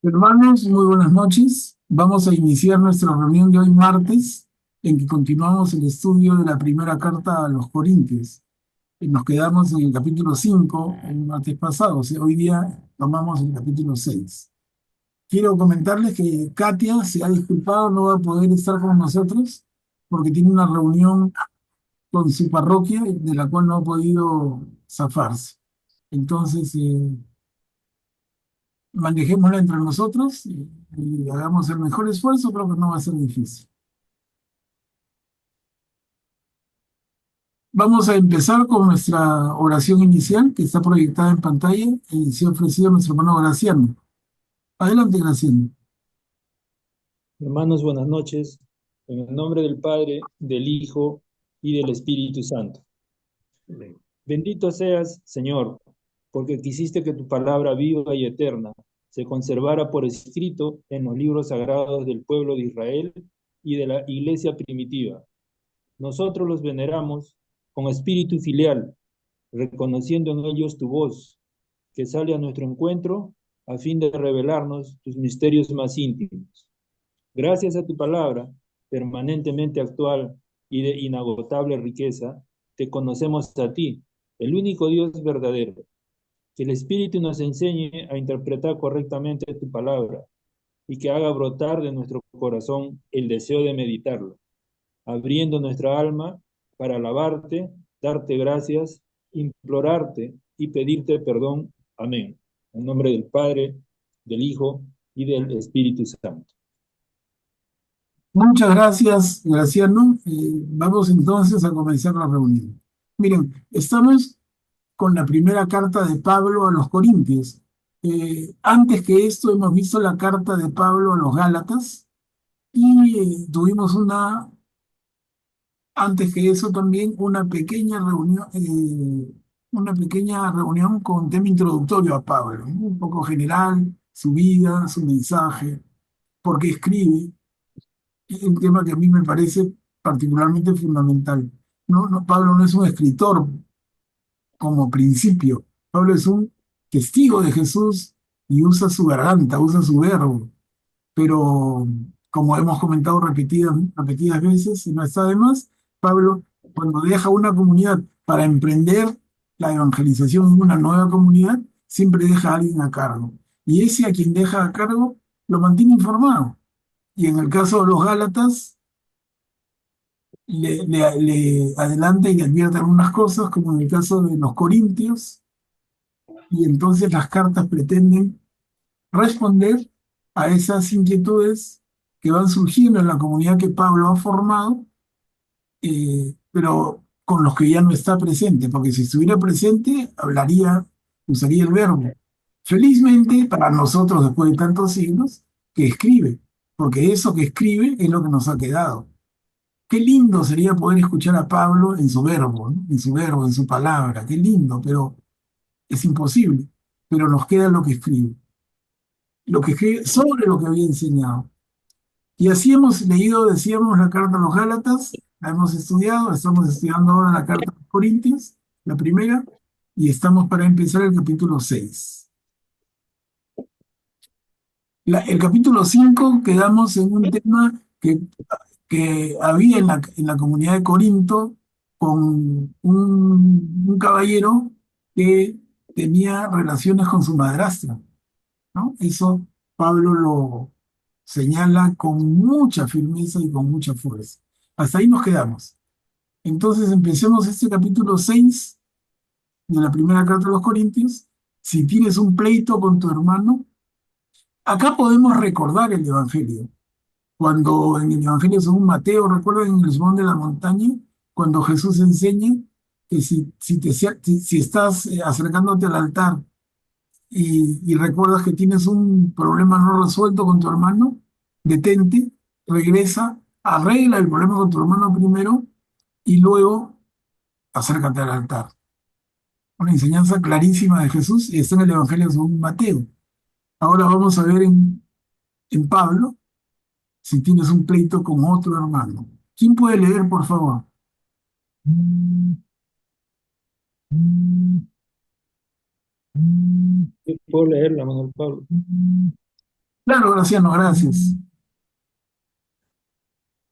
Hermanos, muy buenas noches. Vamos a iniciar nuestra reunión de hoy martes, en que continuamos el estudio de la primera carta a los Corintios. Nos quedamos en el capítulo 5 el martes pasado, o sea, hoy día tomamos el capítulo 6. Quiero comentarles que Katia se ha disculpado, no va a poder estar con nosotros porque tiene una reunión con su parroquia de la cual no ha podido zafarse. Entonces, manejémosla entre nosotros y hagamos el mejor esfuerzo, creo que no va a ser difícil. Vamos a empezar con nuestra oración inicial, que está proyectada en pantalla y se ha ofrecido a nuestro hermano Graciano. Adelante, Graciano. Hermanos, buenas noches. En el nombre del Padre, del Hijo y del Espíritu Santo. Amén. Bendito seas, Señor, porque quisiste que tu palabra viva y eterna se conservara por escrito en los libros sagrados del pueblo de Israel y de la iglesia primitiva. Nosotros los veneramos con espíritu filial, reconociendo en ellos tu voz, que sale a nuestro encuentro a fin de revelarnos tus misterios más íntimos. Gracias a tu palabra, permanentemente actual y de inagotable riqueza, te conocemos a ti, el único Dios verdadero. Que el Espíritu nos enseñe a interpretar correctamente tu palabra y que haga brotar de nuestro corazón el deseo de meditarlo, abriendo nuestra alma para alabarte, darte gracias, implorarte y pedirte perdón. Amén. En nombre del Padre, del Hijo y del Espíritu Santo. Muchas gracias, Graciano. Vamos entonces a comenzar la reunión. Miren, estamos con la primera carta de Pablo a los Corintios. Antes que esto hemos visto la carta de Pablo a los Gálatas y tuvimos antes que eso también una pequeña reunión con tema introductorio a Pablo, ¿no? Un poco general, su vida, su mensaje, por qué escribe, es un tema que a mí me parece particularmente fundamental. Pablo no es un escritor como principio, Pablo es un testigo de Jesús y usa su garganta, usa su verbo, pero como hemos comentado repetidas veces, y no está de más, Pablo, cuando deja una comunidad para emprender la evangelización en una nueva comunidad, siempre deja a alguien a cargo. Y ese a quien deja a cargo lo mantiene informado. Y en el caso de los Gálatas, le adelanta y le advierte algunas cosas, como en el caso de los Corintios, y entonces las cartas pretenden responder a esas inquietudes que van surgiendo en la comunidad que Pablo ha formado, pero con los que ya no está presente, porque si estuviera presente, usaría el verbo. Felizmente para nosotros, después de tantos siglos, que escribe, porque eso que escribe es lo que nos ha quedado. Qué lindo sería poder escuchar a Pablo en su verbo, ¿no? En su verbo, en su palabra, qué lindo, pero es imposible. Pero nos queda lo que escribe sobre lo que había enseñado. Y así hemos leído, decíamos, la carta a los Gálatas, la hemos estudiado, estamos estudiando ahora la carta a los Corintios, la primera, y estamos para empezar el capítulo 6. El capítulo 5 quedamos en un tema que había en la comunidad de Corinto con un caballero que tenía relaciones con su madrastra, ¿no? Eso Pablo lo señala con mucha firmeza y con mucha fuerza. Hasta ahí nos quedamos. Entonces empecemos este capítulo 6 de la primera carta a los Corintios. Si tienes un pleito con tu hermano, acá podemos recordar el Evangelio. Cuando en el Evangelio según Mateo, recuerdan en el Sermón de la Montaña, cuando Jesús enseña que si estás acercándote al altar y recuerdas que tienes un problema no resuelto con tu hermano, detente, regresa, arregla el problema con tu hermano primero y luego acércate al altar. Una enseñanza clarísima de Jesús y está en el Evangelio según Mateo. Ahora vamos a ver en Pablo si tienes un pleito con otro hermano. ¿Quién puede leer, por favor? Yo puedo leer la mano del Pablo. Claro, Graciano, gracias.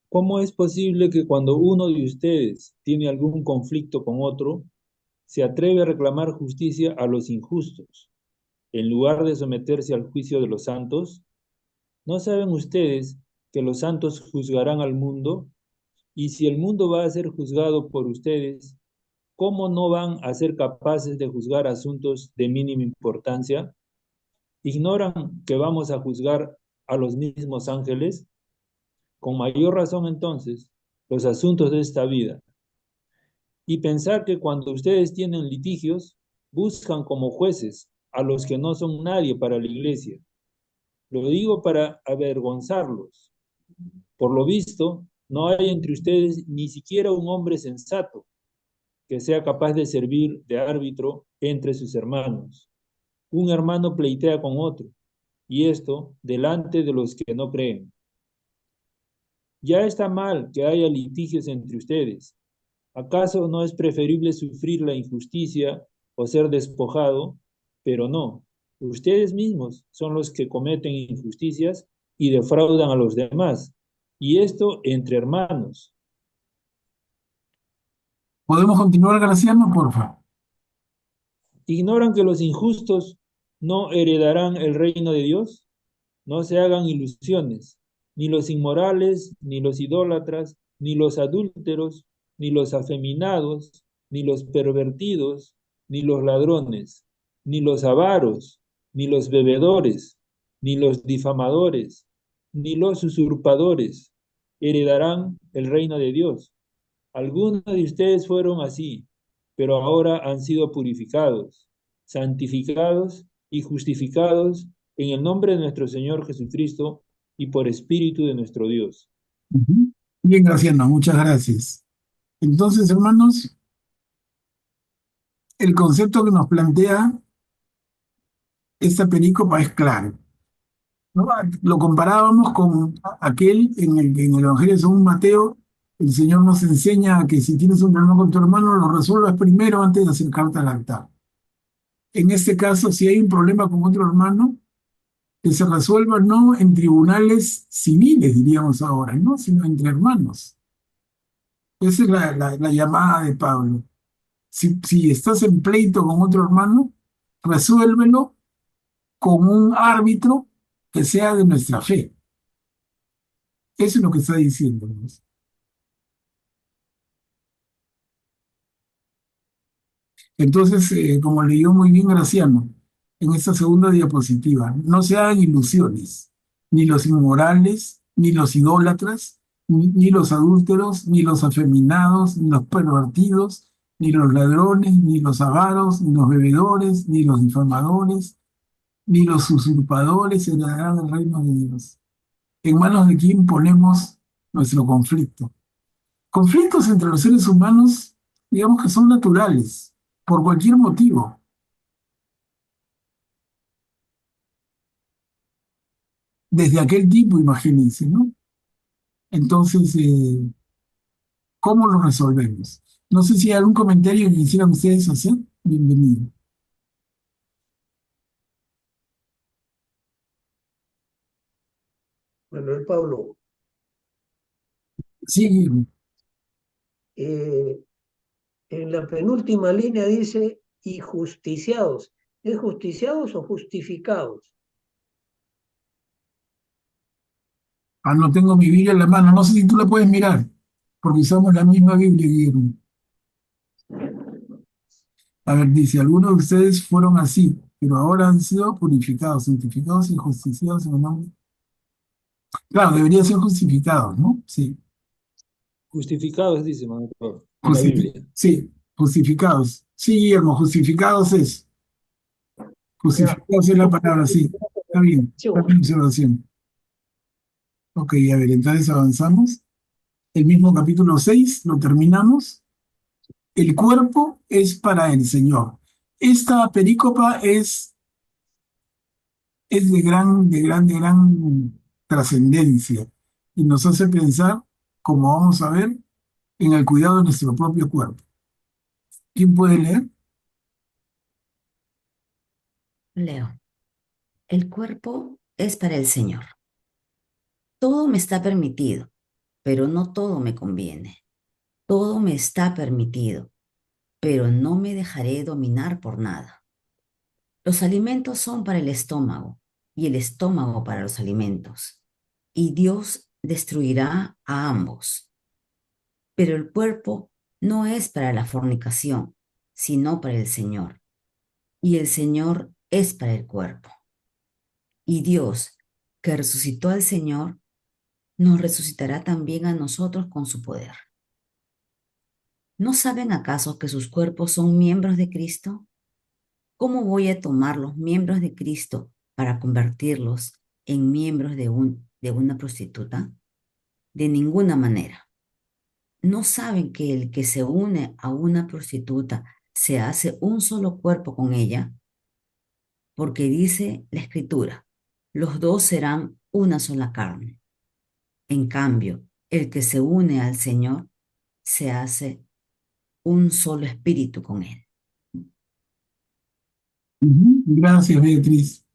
¿Cómo es posible que cuando uno de ustedes tiene algún conflicto con otro, se atreve a reclamar justicia a los injustos, en lugar de someterse al juicio de los santos? ¿No saben ustedes que los santos juzgarán al mundo? Y si el mundo va a ser juzgado por ustedes, ¿cómo no van a ser capaces de juzgar asuntos de mínima importancia? ¿Ignoran que vamos a juzgar a los mismos ángeles? Con mayor razón entonces, los asuntos de esta vida. Y pensar que cuando ustedes tienen litigios, buscan como jueces a los que no son nadie para la iglesia. Lo digo para avergonzarlos. Por lo visto, no hay entre ustedes ni siquiera un hombre sensato que sea capaz de servir de árbitro entre sus hermanos. Un hermano pleitea con otro, y esto delante de los que no creen. Ya está mal que haya litigios entre ustedes. ¿Acaso no es preferible sufrir la injusticia o ser despojado? Pero no, ustedes mismos son los que cometen injusticias y defraudan a los demás, y esto entre hermanos. ¿Podemos continuar, Graciano, por favor? ¿Ignoran que los injustos no heredarán el reino de Dios? No se hagan ilusiones, ni los inmorales, ni los idólatras, ni los adúlteros, ni los afeminados, ni los pervertidos, ni los ladrones, ni los avaros, ni los bebedores, ni los difamadores, ni los usurpadores heredarán el reino de Dios. Algunos de ustedes fueron así, pero ahora han sido purificados, santificados y justificados en el nombre de nuestro Señor Jesucristo y por Espíritu de nuestro Dios. Ujú. Bien, Graciano, muchas gracias. Entonces, hermanos, el concepto que nos plantea esta perícopa es claro, ¿no? Lo comparábamos con aquel en el Evangelio según Mateo. El Señor nos enseña que si tienes un problema con tu hermano, lo resuelvas primero antes de acercarte al altar. En este caso, si hay un problema con otro hermano, que se resuelva no en tribunales civiles, diríamos ahora, ¿no? Sino entre hermanos. Esa es la llamada de Pablo. Si estás en pleito con otro hermano, resuélvelo con un árbitro que sea de nuestra fe. Eso es lo que está diciendo, ¿no? Entonces, como leyó muy bien Graciano en esta segunda diapositiva, no se hagan ilusiones, ni los inmorales, ni los idólatras, ni los adúlteros, ni los afeminados, ni los pervertidos, ni los ladrones, ni los avaros, ni los bebedores, ni los difamadores, ni los usurpadores heredarán el reino de Dios. ¿En manos de quién ponemos nuestro conflicto? Conflictos entre los seres humanos, digamos que son naturales, por cualquier motivo, desde aquel tipo, imagínense, ¿no? Entonces, ¿cómo lo resolvemos? No sé si hay algún comentario que quisieran ustedes hacer. Bienvenido. Manuel Pablo, Sí, Guillermo. eh, en la penúltima línea dice y justiciados. ¿Es justiciados o justificados? Ah, no tengo mi Biblia en la mano. No sé si tú la puedes mirar, porque usamos la misma Biblia, Guillermo. A ver, dice, algunos de ustedes fueron así, pero ahora han sido purificados, santificados y justiciados en el nombre. Claro, debería ser justificados, ¿no? Sí. Justificados, dice Manuel Pablo, en la Biblia. Sí, justificados. Sí, Guillermo, justificados es. Ya. Justificados es la palabra, sí. Está bien observación. Ok, a ver, entonces avanzamos. El mismo capítulo 6 lo terminamos. El cuerpo es para el Señor. Esta perícopa es de gran trascendencia y nos hace pensar, como vamos a ver, en el cuidado de nuestro propio cuerpo. ¿Quién puede leer? Leo. El cuerpo es para el Señor. Todo me está permitido, pero no todo me conviene. Todo me está permitido, pero no me dejaré dominar por nada. Los alimentos son para el estómago y el estómago para los alimentos, y Dios destruirá a ambos. Pero el cuerpo no es para la fornicación, sino para el Señor, y el Señor es para el cuerpo. Y Dios, que resucitó al Señor, nos resucitará también a nosotros con su poder. ¿No saben acaso que sus cuerpos son miembros de Cristo? ¿Cómo voy a tomar los miembros de Cristo para convertirlos en miembros de una prostituta? De ninguna manera. ¿No saben que el que se une a una prostituta se hace un solo cuerpo con ella? Porque dice la Escritura, los dos serán una sola carne. En cambio, el que se une al Señor se hace un solo espíritu con él. Gracias, Beatriz.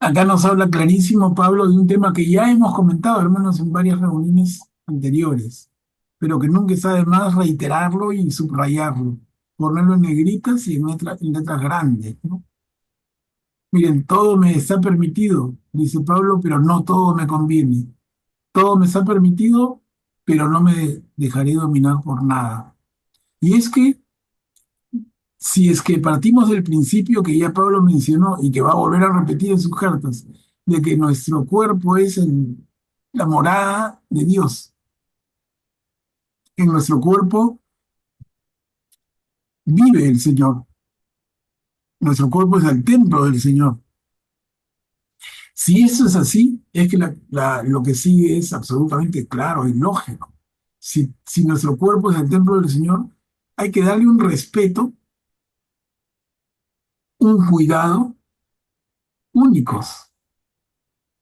Acá nos habla clarísimo Pablo de un tema que ya hemos comentado, hermanos, en varias reuniones anteriores, pero que nunca está de más reiterarlo y subrayarlo, ponerlo en negritas y en letras grandes, ¿no? Miren, todo me está permitido, dice Pablo, pero no todo me conviene. Todo me está permitido, pero no me dejaré dominar por nada. Y es que, si es que partimos del principio que ya Pablo mencionó y que va a volver a repetir en sus cartas, de que nuestro cuerpo es la morada de Dios. En nuestro cuerpo vive el Señor. Nuestro cuerpo es el templo del Señor. Si eso es así, es que lo que sigue es absolutamente claro y lógico. Si nuestro cuerpo es el templo del Señor, hay que darle un respeto, un cuidado únicos.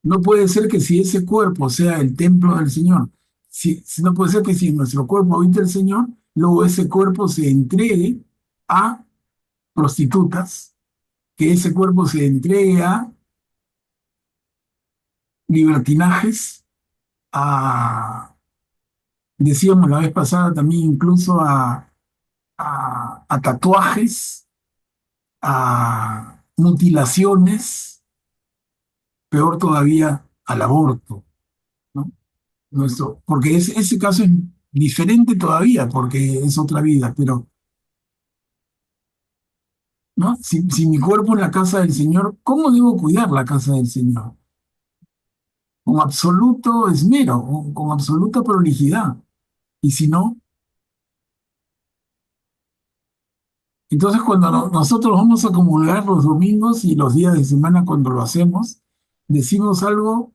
No puede ser que si ese cuerpo sea el templo del Señor, no puede ser que si en nuestro cuerpo habita el Señor, luego ese cuerpo se entregue a prostitutas, que ese cuerpo se entregue a libertinajes, decíamos la vez pasada también incluso a tatuajes, a mutilaciones, peor todavía al aborto, ¿no? Porque ese caso es diferente todavía, porque es otra vida, pero ¿no? Si mi cuerpo es la casa del Señor, ¿cómo debo cuidar la casa del Señor? Con absoluto esmero, con absoluta prolijidad. Y si no, entonces cuando nosotros vamos a comulgar los domingos y los días de semana cuando lo hacemos, decimos algo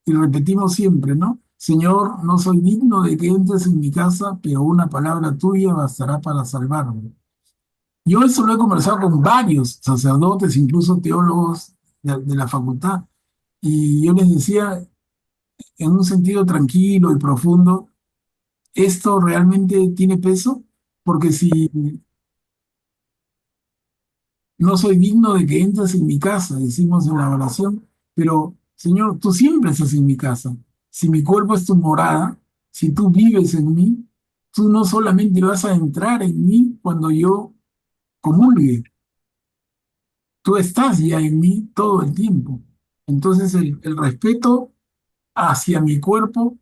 y repetimos siempre, ¿no? Señor, no soy digno de que entres en mi casa, pero una palabra tuya bastará para salvarme. Yo eso lo he conversado con varios sacerdotes, incluso teólogos de la facultad, y yo les decía, en un sentido tranquilo y profundo, ¿esto realmente tiene peso? Porque si no soy digno de que entres en mi casa, decimos en la oración, pero Señor, tú siempre estás en mi casa. Si mi cuerpo es tu morada, si tú vives en mí, tú no solamente vas a entrar en mí cuando yo comulgue, tú estás ya en mí todo el tiempo. Entonces el respeto hacia mi cuerpo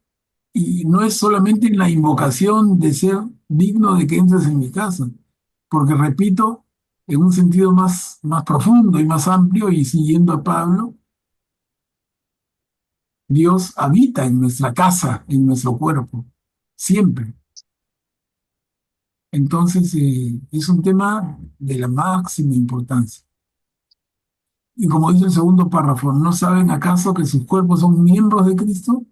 y no es solamente en la invocación de ser digno de que entres en mi casa, porque repito, en un sentido más profundo y más amplio y siguiendo a Pablo, Dios habita en nuestra casa, en nuestro cuerpo, siempre. Entonces es un tema de la máxima importancia. Y como dice el segundo párrafo, ¿no saben acaso que sus cuerpos son miembros de Cristo?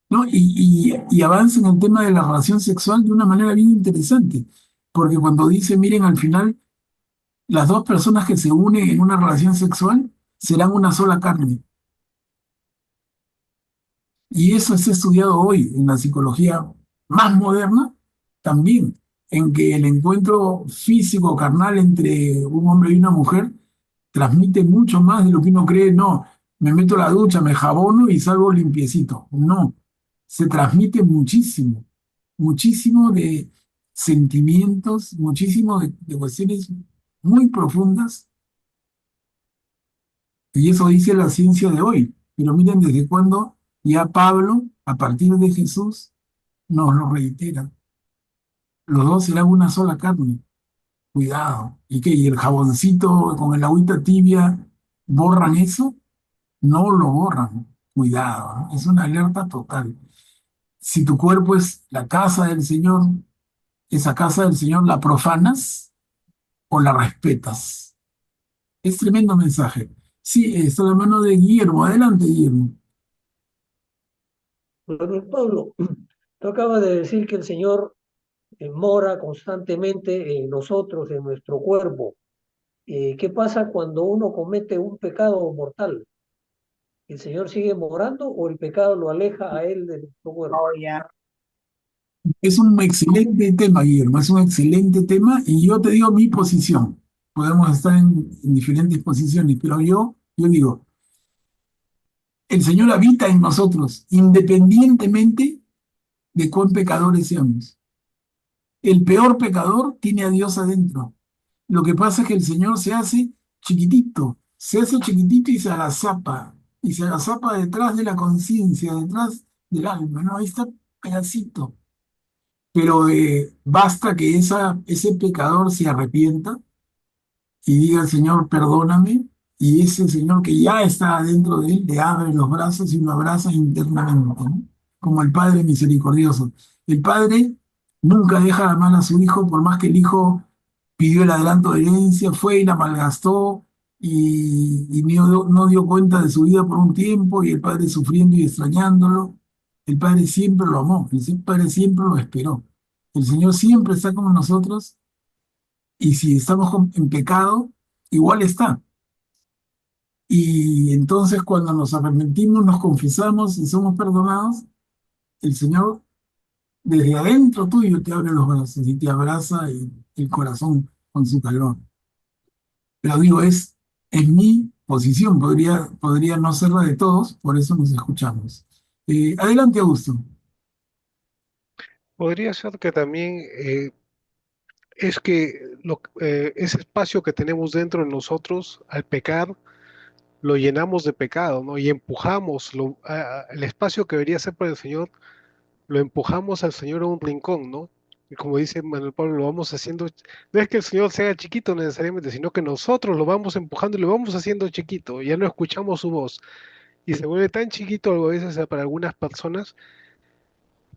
¿No? Y avanza en el tema de la relación sexual de una manera bien interesante, porque cuando dice, miren, al final, las dos personas que se unen en una relación sexual serán una sola carne. Y eso es estudiado hoy en la psicología más moderna también. en que el encuentro físico, carnal entre un hombre y una mujer transmite mucho más de lo que uno cree. No, me meto a la ducha, me jabono y salgo limpiecito. No, se transmite muchísimo, muchísimo de sentimientos, muchísimo de cuestiones muy profundas, y eso dice la ciencia de hoy. Pero miren desde cuándo ya Pablo, a partir de Jesús, nos lo reitera. Los dos serán una sola carne. Cuidado. ¿Y qué? ¿Y el jaboncito con el agüita tibia borran eso? No lo borran. Cuidado, ¿no? Es una alerta total. Si tu cuerpo es la casa del Señor, esa casa del Señor la profanas o la respetas. Es tremendo mensaje. Sí, está la mano de Guillermo. Adelante, Guillermo. Bueno, Pablo, tú acabas de decir que el Señor mora constantemente en nosotros, en nuestro cuerpo. ¿Qué pasa cuando uno comete un pecado mortal? ¿El Señor sigue morando o el pecado lo aleja a él de nuestro cuerpo? Oh, ya. Es un excelente tema, Guillermo, es un excelente tema y yo te digo mi posición. Podemos estar en diferentes posiciones, pero yo digo, el Señor habita en nosotros independientemente de cuán pecadores seamos. El peor pecador tiene a Dios adentro. Lo que pasa es que el Señor se hace chiquitito y se agazapa detrás de la conciencia, detrás del alma, ¿no? Ahí está pedacito. Pero basta que ese pecador se arrepienta y diga, Señor, perdóname, y ese Señor que ya está adentro de él le abre los brazos y lo abraza internamente, ¿no? Como el Padre misericordioso. El Padre nunca deja de amar a su Hijo, por más que el Hijo pidió el adelanto de herencia, fue y la malgastó y no dio cuenta de su vida por un tiempo, y el Padre sufriendo y extrañándolo. El Padre siempre lo amó, el Padre siempre lo esperó. El Señor siempre está con nosotros, y si estamos en pecado, igual está. Y entonces cuando nos arrepentimos, nos confesamos y somos perdonados, el Señor desde adentro tuyo te abre los brazos y te abraza el corazón con su calor. Pero digo, es mi posición, podría no ser la de todos, por eso nos escuchamos. Adelante, Augusto. Podría ser que también es que ese espacio que tenemos dentro de nosotros, al pecar, lo llenamos de pecado, ¿no? Y empujamos el espacio que debería ser para el Señor, lo empujamos al Señor a un rincón, ¿no? Y como dice Manuel Pablo, lo vamos haciendo, no es que el Señor sea chiquito necesariamente, sino que nosotros lo vamos empujando y lo vamos haciendo chiquito, ya no escuchamos su voz. Y se vuelve tan chiquito a veces para algunas personas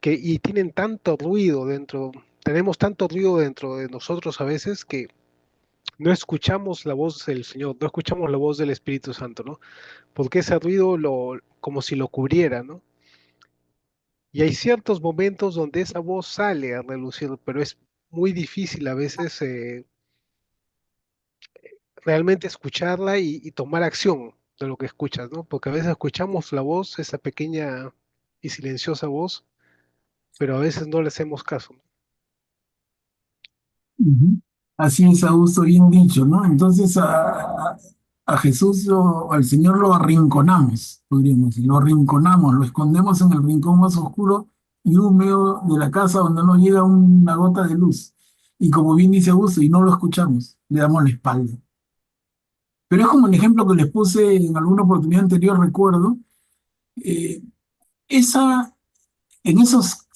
y tienen tanto ruido dentro, tenemos tanto ruido dentro de nosotros a veces que no escuchamos la voz del Señor, no escuchamos la voz del Espíritu Santo, ¿no? Porque ese ruido como si lo cubriera, ¿no? Y hay ciertos momentos donde esa voz sale a relucir, pero es muy difícil a veces realmente escucharla y tomar acción de lo que escuchas, ¿no? Porque a veces escuchamos la voz, esa pequeña y silenciosa voz, pero a veces no le hacemos caso. Ujú. Así es, Augusto, bien dicho, ¿no? Entonces a Jesús, al Señor lo arrinconamos, podríamos decir, lo arrinconamos, lo escondemos en el rincón más oscuro y húmedo de la casa donde no llega una gota de luz. Y como bien dice Augusto, y no lo escuchamos, le damos la espalda. Pero es como el ejemplo que les puse en alguna oportunidad anterior, recuerdo, eh, esa, en esas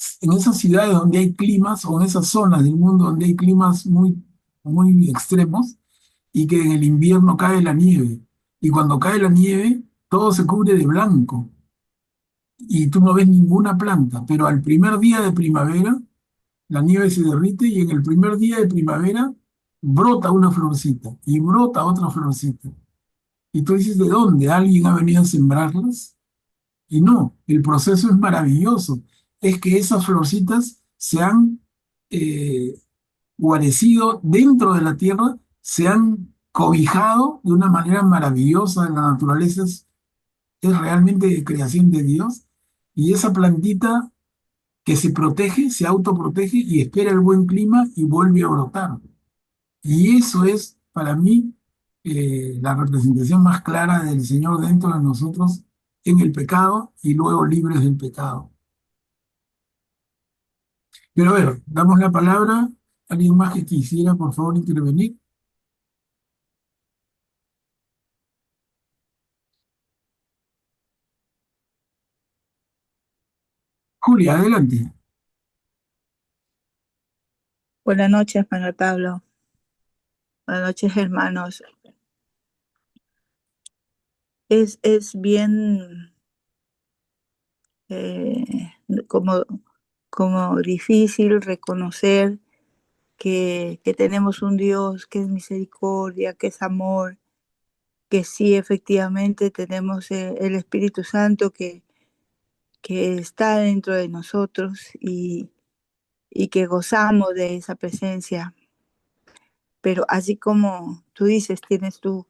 ciudades donde hay climas, o en esas zonas del mundo donde hay climas muy extremos, y que en el invierno cae la nieve. Y cuando cae la nieve, todo se cubre de blanco y tú no ves ninguna planta. Pero al primer día de primavera, la nieve se derrite y en el primer día de primavera brota una florcita y brota otra florcita. Y tú dices, ¿de dónde? ¿Alguien ha venido a sembrarlas? Y no, el proceso es maravilloso. Es que esas florcitas se han eh, guarecido dentro de la tierra, se han cobijado de una manera maravillosa. La naturaleza es realmente creación de Dios. Y esa plantita que se protege, se autoprotege y espera el buen clima y vuelve a brotar. Y eso es, para mí, la representación más clara del Señor dentro de nosotros en el pecado y luego libres del pecado. Pero a ver, damos la palabra. ¿Alguien más que quisiera, por favor, intervenir? Julia, adelante. Buenas noches, Manuel Pablo. Buenas noches, hermanos. Es bien eh, como, como difícil reconocer que tenemos un Dios que es misericordia, que es amor, que sí, efectivamente tenemos el Espíritu Santo que está dentro de nosotros y que gozamos de esa presencia. Pero así como tú dices, tienes tu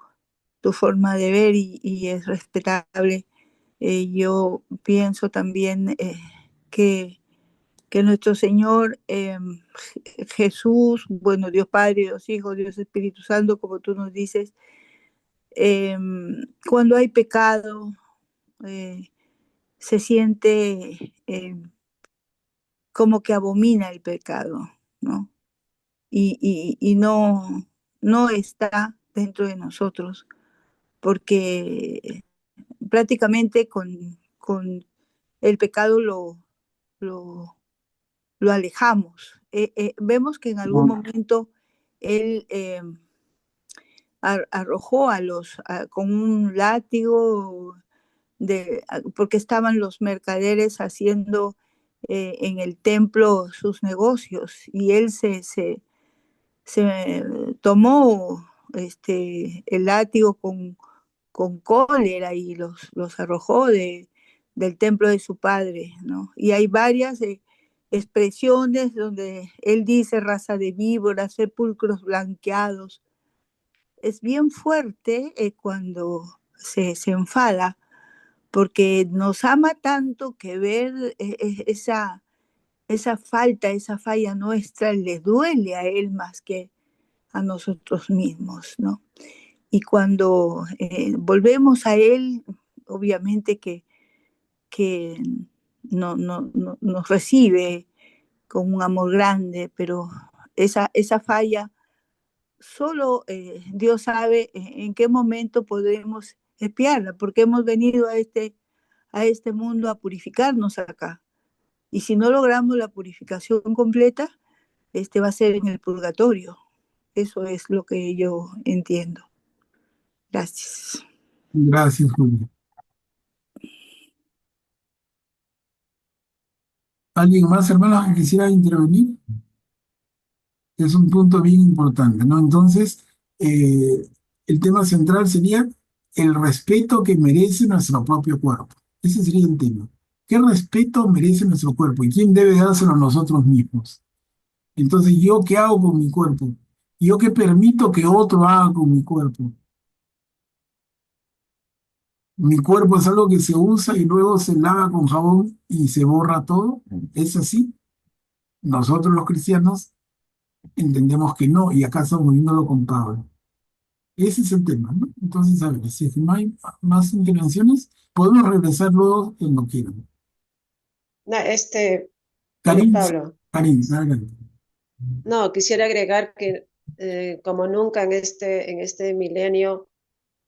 forma de ver y es respetable. Yo pienso también que nuestro Señor Jesús, bueno, Dios Padre, Dios Hijo, Dios Espíritu Santo, como tú nos dices, cuando hay pecado, eh, se siente como que abomina el pecado, ¿no? Y no está dentro de nosotros, porque prácticamente con el pecado lo, lo alejamos. Vemos que en algún momento él arrojó con un látigo, porque estaban los mercaderes haciendo en el templo sus negocios y él se tomó el látigo con cólera y los arrojó del templo de su padre, ¿no? Y hay varias expresiones donde él dice raza de víboras, sepulcros blanqueados. Es bien fuerte cuando se enfada, porque nos ama tanto que ver esa falta, esa falla nuestra, le duele a él más que a nosotros mismos, ¿no? Y cuando volvemos a él, obviamente que nos recibe con un amor grande, pero esa falla, solo Dios sabe en qué momento podremos espiarla, porque hemos venido a este mundo a purificarnos acá. Y si no logramos la purificación completa, va a ser en el purgatorio. Eso es lo que yo entiendo. Gracias. Gracias, Julia. ¿Alguien más, hermanos, que quisiera intervenir? Es un punto bien importante, ¿no? Entonces, el tema central sería el respeto que merece nuestro propio cuerpo. Ese sería el tema. ¿Qué respeto merece nuestro cuerpo? ¿Y quién debe dárselo a nosotros mismos? Entonces, ¿yo qué hago con mi cuerpo? ¿Yo qué permito que otro haga con mi cuerpo? Mi cuerpo es algo que se usa y luego se lava con jabón y se borra todo. ¿Es así? Nosotros los cristianos entendemos que no, y acá estamos viéndolo con Pablo. Ese es el tema, ¿no? Entonces, a ver, si es que no hay más intervenciones, podemos regresar luego cuando quieran. No, Karim, Pablo, Karim, adelante. no, quisiera agregar que como nunca en este milenio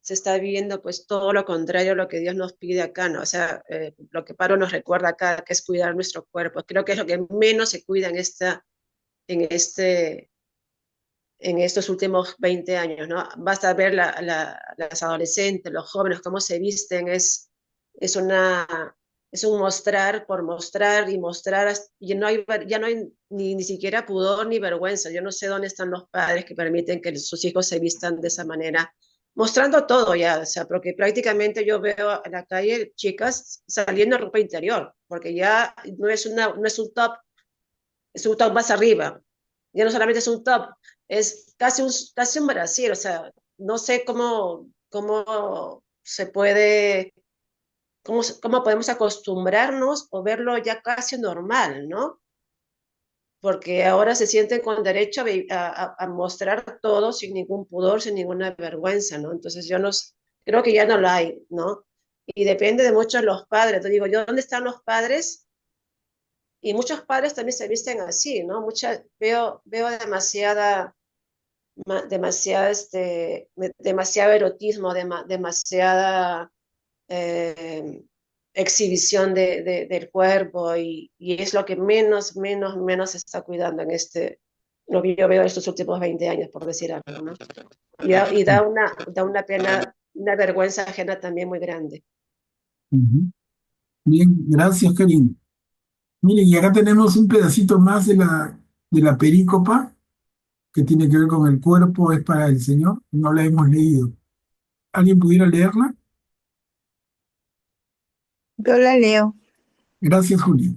se está viviendo pues todo lo contrario a lo que Dios nos pide acá, ¿no? O sea, lo que Pablo nos recuerda acá, que es cuidar nuestro cuerpo. Creo que es lo que menos se cuida en este, en estos últimos 20 años, ¿no? Basta ver las adolescentes, los jóvenes, cómo se visten, es una, es un mostrar por mostrar y mostrar, y ya no hay ni siquiera pudor ni vergüenza. Yo no sé dónde están los padres que permiten que sus hijos se vistan de esa manera, mostrando todo ya, o sea, porque prácticamente yo veo en la calle chicas saliendo en ropa interior, porque ya no es un top, es un top más arriba. Ya no solamente es un top, es casi un brasier, o sea, no sé cómo se puede cómo podemos acostumbrarnos o verlo ya casi normal, ¿no? Porque ahora se sienten con derecho a mostrar todo sin ningún pudor, sin ninguna vergüenza, ¿no? Entonces creo que ya no lo hay, ¿no? Y depende de muchos los padres. Te digo, yo, ¿dónde están los padres? Y muchos padres también se visten así, ¿no? Veo demasiado erotismo, demasiada eh, exhibición del cuerpo y es lo que menos se está cuidando lo que yo veo en estos últimos 20 años, por decir algo, ¿no? Y da una pena, una vergüenza ajena también muy grande. Ujú. Bien, gracias, Karim. Miren, y acá tenemos un pedacito más de la perícopa que tiene que ver con el cuerpo, es para el Señor. No la hemos leído. ¿Alguien pudiera leerla? Yo la leo. Gracias, Julia.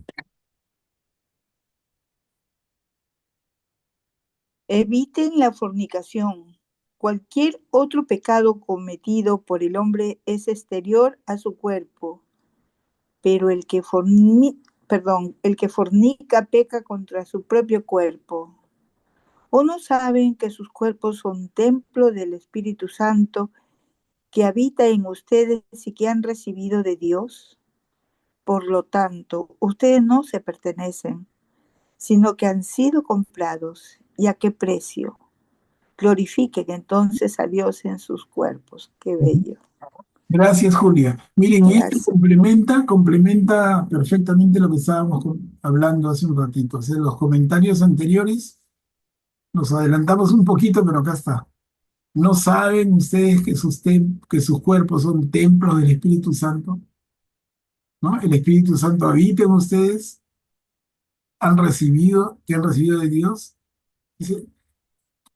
Eviten la fornicación. Cualquier otro pecado cometido por el hombre es exterior a su cuerpo, pero el que fornica peca contra su propio cuerpo. ¿O no saben que sus cuerpos son templo del Espíritu Santo que habita en ustedes y que han recibido de Dios? Por lo tanto, ustedes no se pertenecen, sino que han sido comprados. ¿Y a qué precio? Glorifiquen entonces a Dios en sus cuerpos. Qué bello. Gracias, Julia. Miren, y esto Gracias. complementa perfectamente lo que estábamos hablando hace un ratito. O sea, los comentarios anteriores nos adelantamos un poquito, pero acá está. ¿No saben ustedes que sus cuerpos son templos del Espíritu Santo? ¿No? El Espíritu Santo habita en ustedes, que han recibido de Dios. Dice-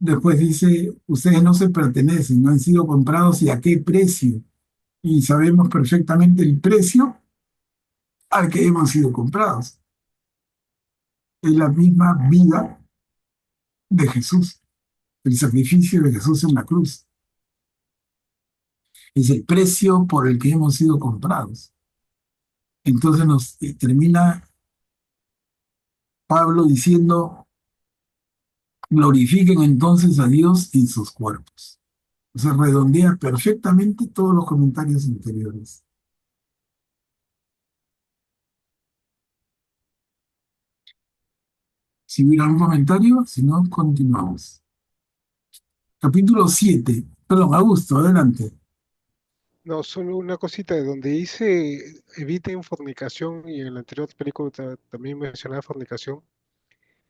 Después dice, ustedes no se pertenecen, no han sido comprados y a qué precio. Y sabemos perfectamente el precio al que hemos sido comprados. Es la misma vida de Jesús, el sacrificio de Jesús en la cruz. Es el precio por el que hemos sido comprados. Entonces termina Pablo diciendo, glorifiquen entonces a Dios en sus cuerpos. O sea, redondea perfectamente todos los comentarios anteriores. Si hubiera un comentario, si no, continuamos. Capítulo 7. Perdón, Augusto, adelante. No, solo una cosita, de donde dice eviten fornicación y en la anterior película también mencionaba fornicación.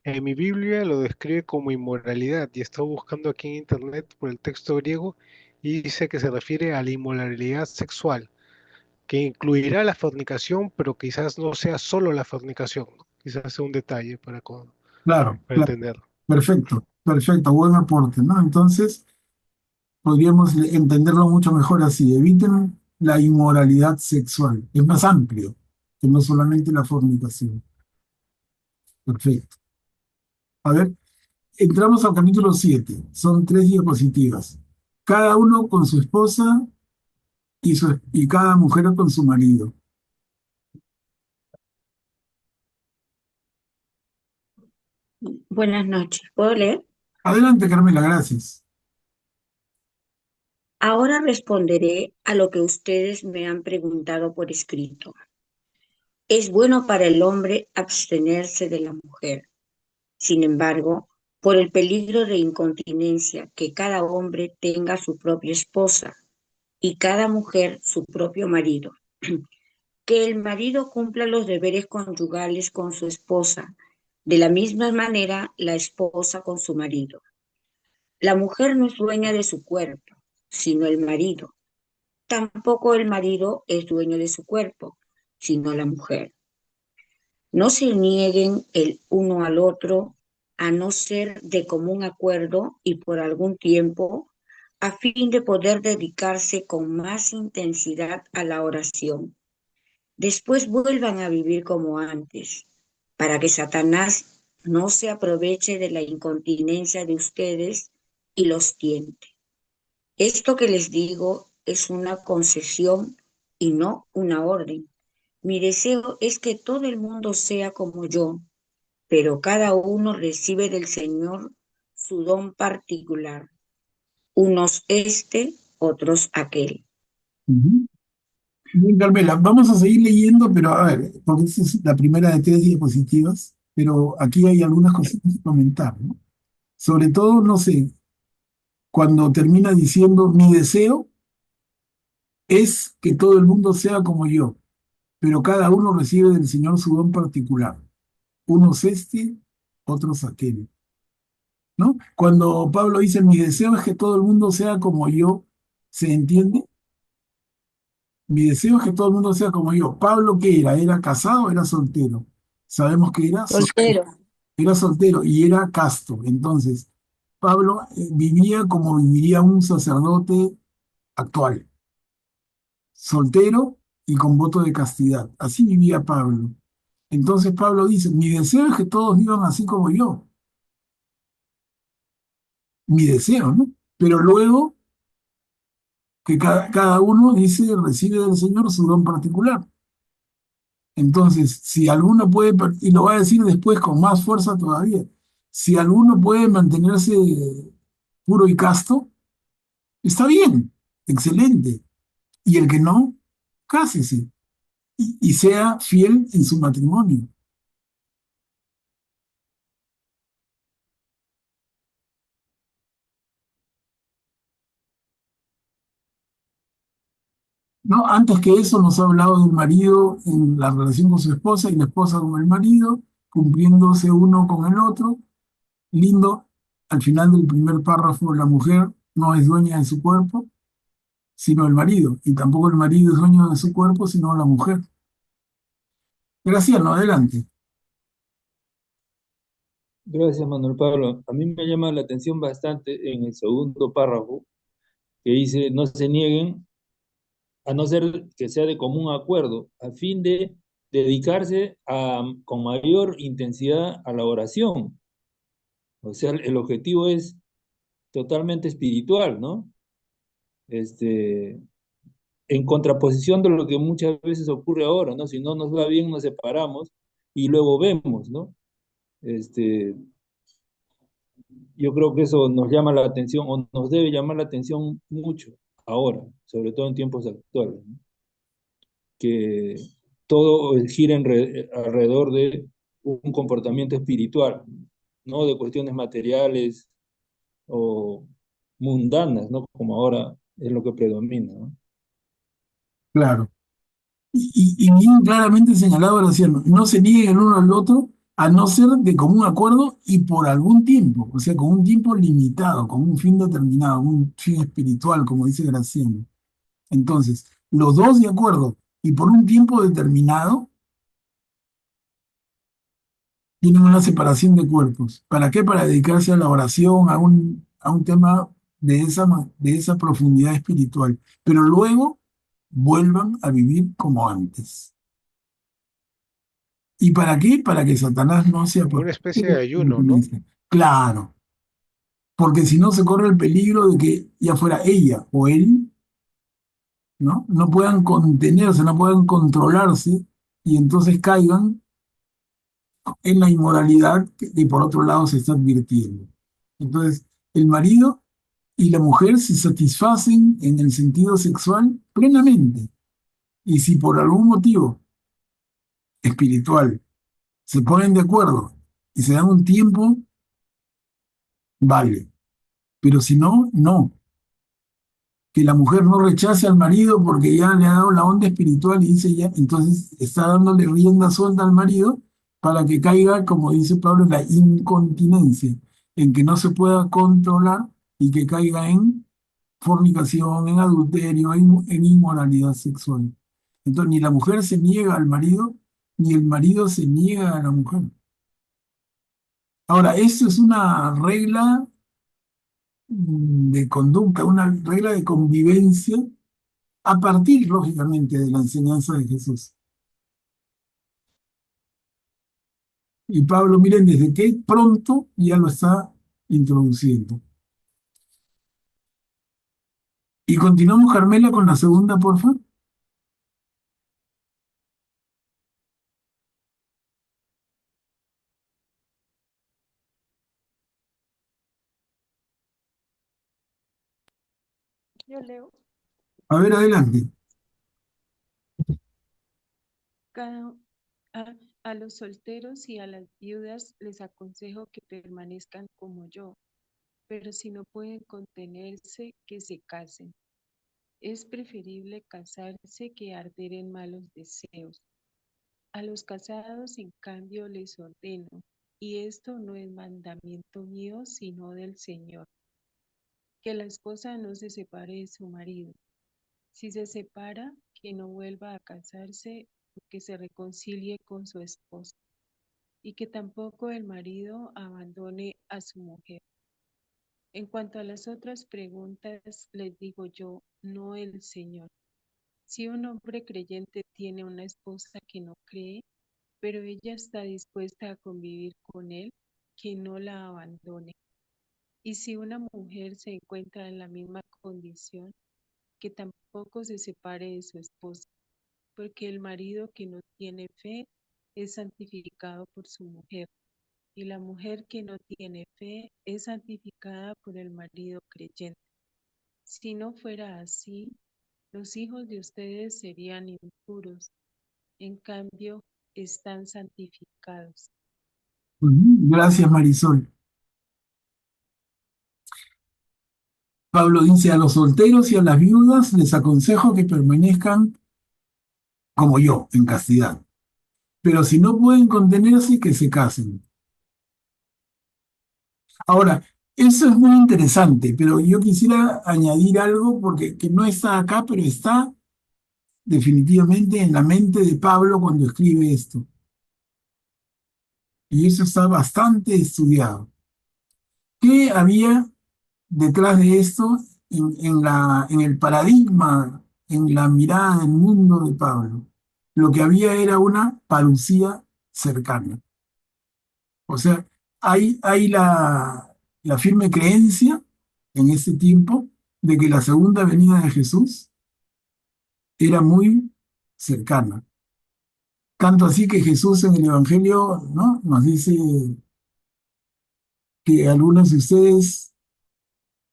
En mi Biblia lo describe como inmoralidad y estaba buscando aquí en internet por el texto griego y dice que se refiere a la inmoralidad sexual, que incluirá la fornicación, pero quizás no sea solo la fornicación, ¿no? Quizás sea un detalle Claro, para claro. entender. Perfecto, perfecto, buen aporte, ¿no? Entonces, podríamos entenderlo mucho mejor así. Eviten la inmoralidad sexual. Es más amplio que no solamente la fornicación. Perfecto. A ver, entramos al capítulo 7. Son 3 diapositivas. Cada uno con su esposa y cada mujer con su marido. Buenas noches. ¿Puedo leer? Adelante, Carmela, gracias. Ahora responderé a lo que ustedes me han preguntado por escrito. Es bueno para el hombre abstenerse de la mujer. Sin embargo, por el peligro de incontinencia, que cada hombre tenga su propia esposa y cada mujer su propio marido. Que el marido cumpla los deberes conyugales con su esposa, de la misma manera la esposa con su marido. La mujer no es dueña de su cuerpo, sino el marido. Tampoco el marido es dueño de su cuerpo, sino la mujer. No se nieguen el uno al otro, a no ser de común acuerdo y por algún tiempo, a fin de poder dedicarse con más intensidad a la oración. Después vuelvan a vivir como antes, para que Satanás no se aproveche de la incontinencia de ustedes y los tiente. Esto que les digo es una concesión y no una orden. Mi deseo es que todo el mundo sea como yo, pero cada uno recibe del Señor su don particular, unos este, otros aquel. Ujú. Bien, Carmela, vamos a seguir leyendo, pero a ver, porque esta es la primera de 3 diapositivas, pero aquí hay algunas cositas que comentar, ¿no? Sobre todo, no sé, cuando termina diciendo, mi deseo es que todo el mundo sea como yo, pero cada uno recibe del Señor su don particular, unos este, otros aquel, ¿no? Cuando Pablo dice, mi deseo es que todo el mundo sea como yo, ¿se entiende? Mi deseo es que todo el mundo sea como yo. ¿Pablo qué era? ¿Era casado o era soltero? Sabemos que era soltero. Soltero. Era soltero y era casto. Entonces, Pablo vivía como viviría un sacerdote actual, soltero y con voto de castidad. Así vivía Pablo. Entonces Pablo dice, mi deseo es que todos vivan así como yo. Mi deseo, ¿no? Pero luego que cada uno dice, recibe del Señor su don particular. Entonces, si alguno puede, y lo va a decir después con más fuerza todavía, si alguno puede mantenerse puro y casto, está bien, excelente. Y el que no, cásese y sea fiel en su matrimonio. ¿No? Antes que eso nos ha hablado del marido en la relación con su esposa y la esposa con el marido, cumpliéndose uno con el otro. Lindo, al final del primer párrafo, la mujer no es dueña de su cuerpo, sino el marido, y tampoco el marido es dueño de su cuerpo, sino la mujer. Graciano, adelante. Gracias, Manuel Pablo. A mí me llama la atención bastante en el segundo párrafo que dice, no se nieguen, a no ser que sea de común acuerdo, a fin de dedicarse con mayor intensidad a la oración. O sea, el objetivo es totalmente espiritual, ¿no? Este, en contraposición de lo que muchas veces ocurre ahora, ¿no? Si no nos va bien, nos separamos y luego vemos, ¿no? Este, yo creo que eso nos llama la atención o nos debe llamar la atención mucho ahora, sobre todo en tiempos actuales, ¿no? Que todo gira alrededor de un comportamiento espiritual, no de cuestiones materiales o mundanas, ¿no? Como ahora es lo que predomina, ¿no? Claro. Y bien claramente señalado Graciano, no se nieguen el uno al otro a no ser de común acuerdo y por algún tiempo, o sea, con un tiempo limitado, con un fin determinado, un fin espiritual, como dice Graciano. Entonces, los dos de acuerdo y por un tiempo determinado tienen una separación de cuerpos. ¿Para qué? Para dedicarse a la oración, a un tema de esa profundidad espiritual. Pero luego vuelvan a vivir como antes. ¿Y para qué? Para que Satanás no se Como una aproveche especie de de la ayuno, ¿no? influencia. Claro, porque si no se corre el peligro de que ya fuera ella o él, ¿no? No puedan contenerse, no puedan controlarse y entonces caigan en la inmoralidad que por otro lado se está advirtiendo. Entonces, el marido y la mujer se satisfacen en el sentido sexual plenamente. Y si por algún motivo espiritual se ponen de acuerdo y se dan un tiempo, vale. Pero si no, no. Que la mujer no rechace al marido porque ya le ha dado la onda espiritual y dice ya, entonces está dándole rienda suelta al marido para que caiga, como dice Pablo, en la incontinencia, en que no se pueda controlar y que caiga en fornicación, en adulterio, en inmoralidad sexual. Entonces, ni la mujer se niega al marido, ni el marido se niega a la mujer. Ahora, esto es una regla de conducta, una regla de convivencia a partir, lógicamente, de la enseñanza de Jesús. Y Pablo, miren, desde que pronto ya lo está introduciendo. Y continuamos, Carmela, con la segunda, por favor. Yo leo. A ver, adelante. Cada- a, a los solteros y a las viudas les aconsejo que permanezcan como yo, pero si no pueden contenerse, que se casen. Es preferible casarse que arder en malos deseos. A los casados, en cambio, les ordeno, y esto no es mandamiento mío, sino del Señor, que la esposa no se separe de su marido. Si se separa, que no vuelva a casarse, o que se reconcilie con su esposa, y que tampoco el marido abandone a su mujer. En cuanto a las otras preguntas, les digo yo, no el Señor. Si un hombre creyente tiene una esposa que no cree, pero ella está dispuesta a convivir con él, que no la abandone. Y si una mujer se encuentra en la misma condición, que tampoco se separe de su esposa, porque el marido que no tiene fe es santificado por su mujer, y la mujer que no tiene fe es santificada por el marido creyente. Si no fuera así, los hijos de ustedes serían impuros, en cambio están santificados. Gracias, Marisol. Pablo dice, a los solteros y a las viudas les aconsejo que permanezcan como yo, en castidad. Pero si no pueden contenerse, que se casen. Ahora, eso es muy interesante, pero yo quisiera añadir algo porque que no está acá, pero está definitivamente en la mente de Pablo cuando escribe esto. Y eso está bastante estudiado. ¿Qué había detrás de esto en el paradigma, en la mirada del mundo de Pablo? Lo que había era una parucía cercana. O sea, hay la firme creencia en ese tiempo de que la segunda venida de Jesús era muy cercana. Tanto así que Jesús en el Evangelio, ¿no?, nos dice que algunos de ustedes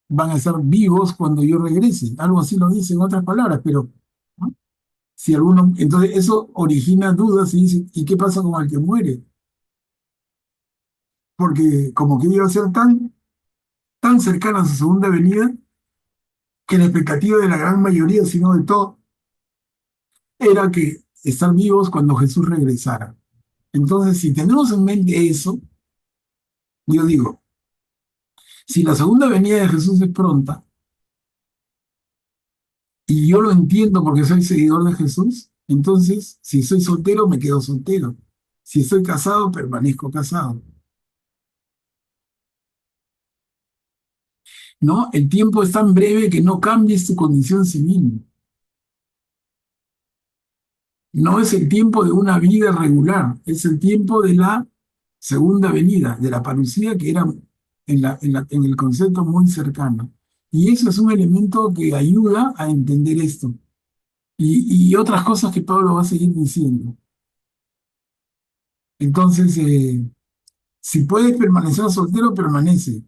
van a estar vivos cuando yo regrese. Algo así lo dice en otras palabras, pero ¿no? Si alguno, entonces eso origina dudas y dice, ¿y qué pasa con el que muere? Porque como que iba a ser tan cercana a su segunda venida que la expectativa de la gran mayoría, si no de todo, era que estar vivos cuando Jesús regresara. Entonces, si tenemos en mente eso, yo digo, si la segunda venida de Jesús es pronta, y yo lo entiendo porque soy seguidor de Jesús, entonces, si soy soltero, me quedo soltero. Si estoy casado, permanezco casado. ¿No? El tiempo es tan breve que no cambies tu condición civil. No es el tiempo de una vida regular, es el tiempo de la segunda venida, de la parucía que era en el concepto muy cercano. Y eso es un elemento que ayuda a entender esto. Y otras cosas que Pablo va a seguir diciendo. Entonces, si puedes permanecer soltero, permanece.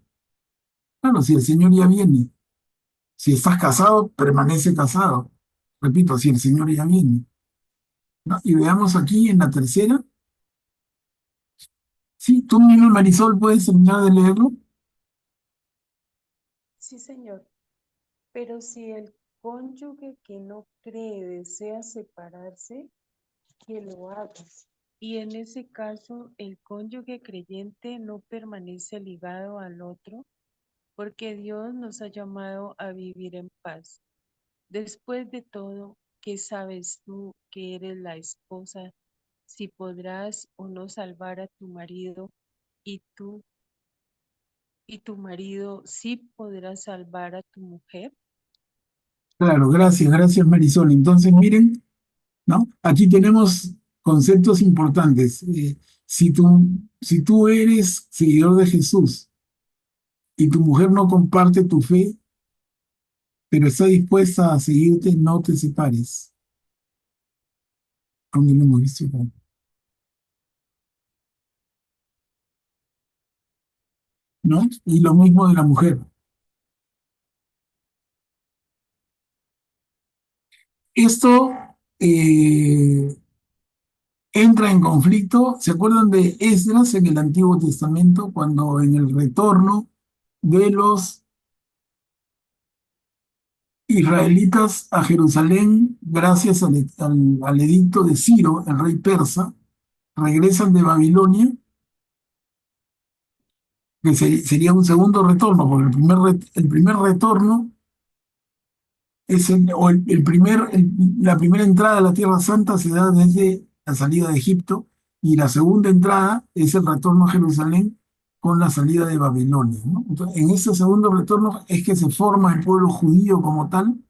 Claro, si el Señor ya viene. Si estás casado, permanece casado. Repito, si el Señor ya viene. ¿No? Y veamos aquí en la tercera. Sí, tú mismo, Marisol, puedes terminar de leerlo. Sí, Señor. Pero si el cónyuge que no cree desea separarse, que lo haga. Y en ese caso, el cónyuge creyente no permanece ligado al otro, porque Dios nos ha llamado a vivir en paz. Después de todo, ¿qué sabes tú que eres la esposa, si podrás o no salvar a tu marido, y tú y tu marido sí podrá salvar a tu mujer? Claro, gracias, Marisol. Entonces, miren, ¿no? Aquí tenemos conceptos importantes. Si tú eres seguidor de Jesús y tu mujer no comparte tu fe, pero está dispuesta a seguirte, no te separes. Aunque lo hemos visto acá, ¿no? Y lo mismo de la mujer. Esto entra en conflicto. ¿Se acuerdan de Esdras en el Antiguo Testamento, cuando en el retorno de los israelitas a Jerusalén, gracias al edicto de Ciro, el rey persa, regresan de Babilonia, que sería un segundo retorno, porque el primer retorno es la primera entrada a la Tierra Santa se da desde la salida de Egipto, y la segunda entrada es el retorno a Jerusalén con la salida de Babilonia, ¿no? Entonces, en ese segundo retorno es que se forma el pueblo judío como tal,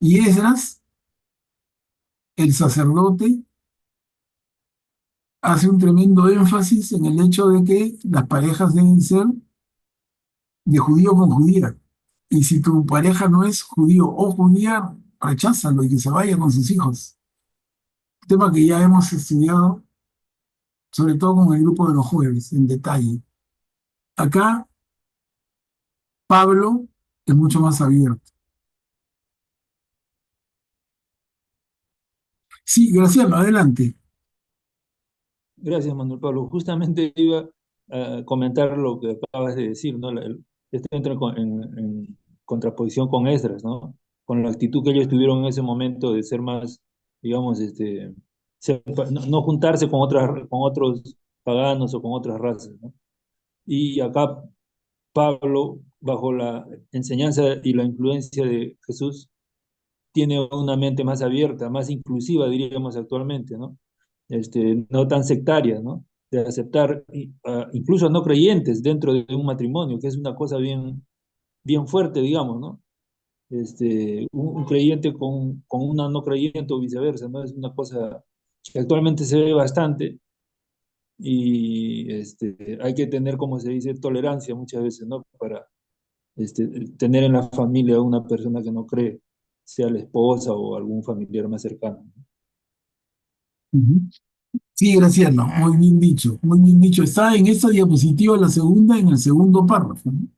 y Esdras, el sacerdote, hace un tremendo énfasis en el hecho de que las parejas deben ser de judío con judía. Y si tu pareja no es judío o judía, recházalo y que se vaya con sus hijos. Tema que ya hemos estudiado, sobre todo con el grupo de los jueves, en detalle. Acá Pablo es mucho más abierto. Sí, Graciela, adelante. Gracias, Manuel Pablo. Justamente iba a comentar lo que acabas de decir, ¿no? Esto entra en contraposición con Esdras, ¿no? Con la actitud que ellos tuvieron en ese momento de ser más, digamos, no juntarse con otros paganos o con otras razas, ¿no? Y acá Pablo, bajo la enseñanza y la influencia de Jesús, tiene una mente más abierta, más inclusiva, diríamos actualmente, ¿no? No tan sectaria, ¿no? De aceptar incluso no creyentes dentro de un matrimonio, que es una cosa bien fuerte, digamos, ¿no? Un creyente con una no creyente o viceversa, ¿no? Es una cosa que actualmente se ve bastante y hay que tener, como se dice, tolerancia muchas veces, ¿no? Para tener en la familia una persona que no cree, sea la esposa o algún familiar más cercano. Ujú. Sí, Graciela, muy bien dicho, muy bien dicho. Está en esta diapositiva, la segunda, en el segundo párrafo, ¿no?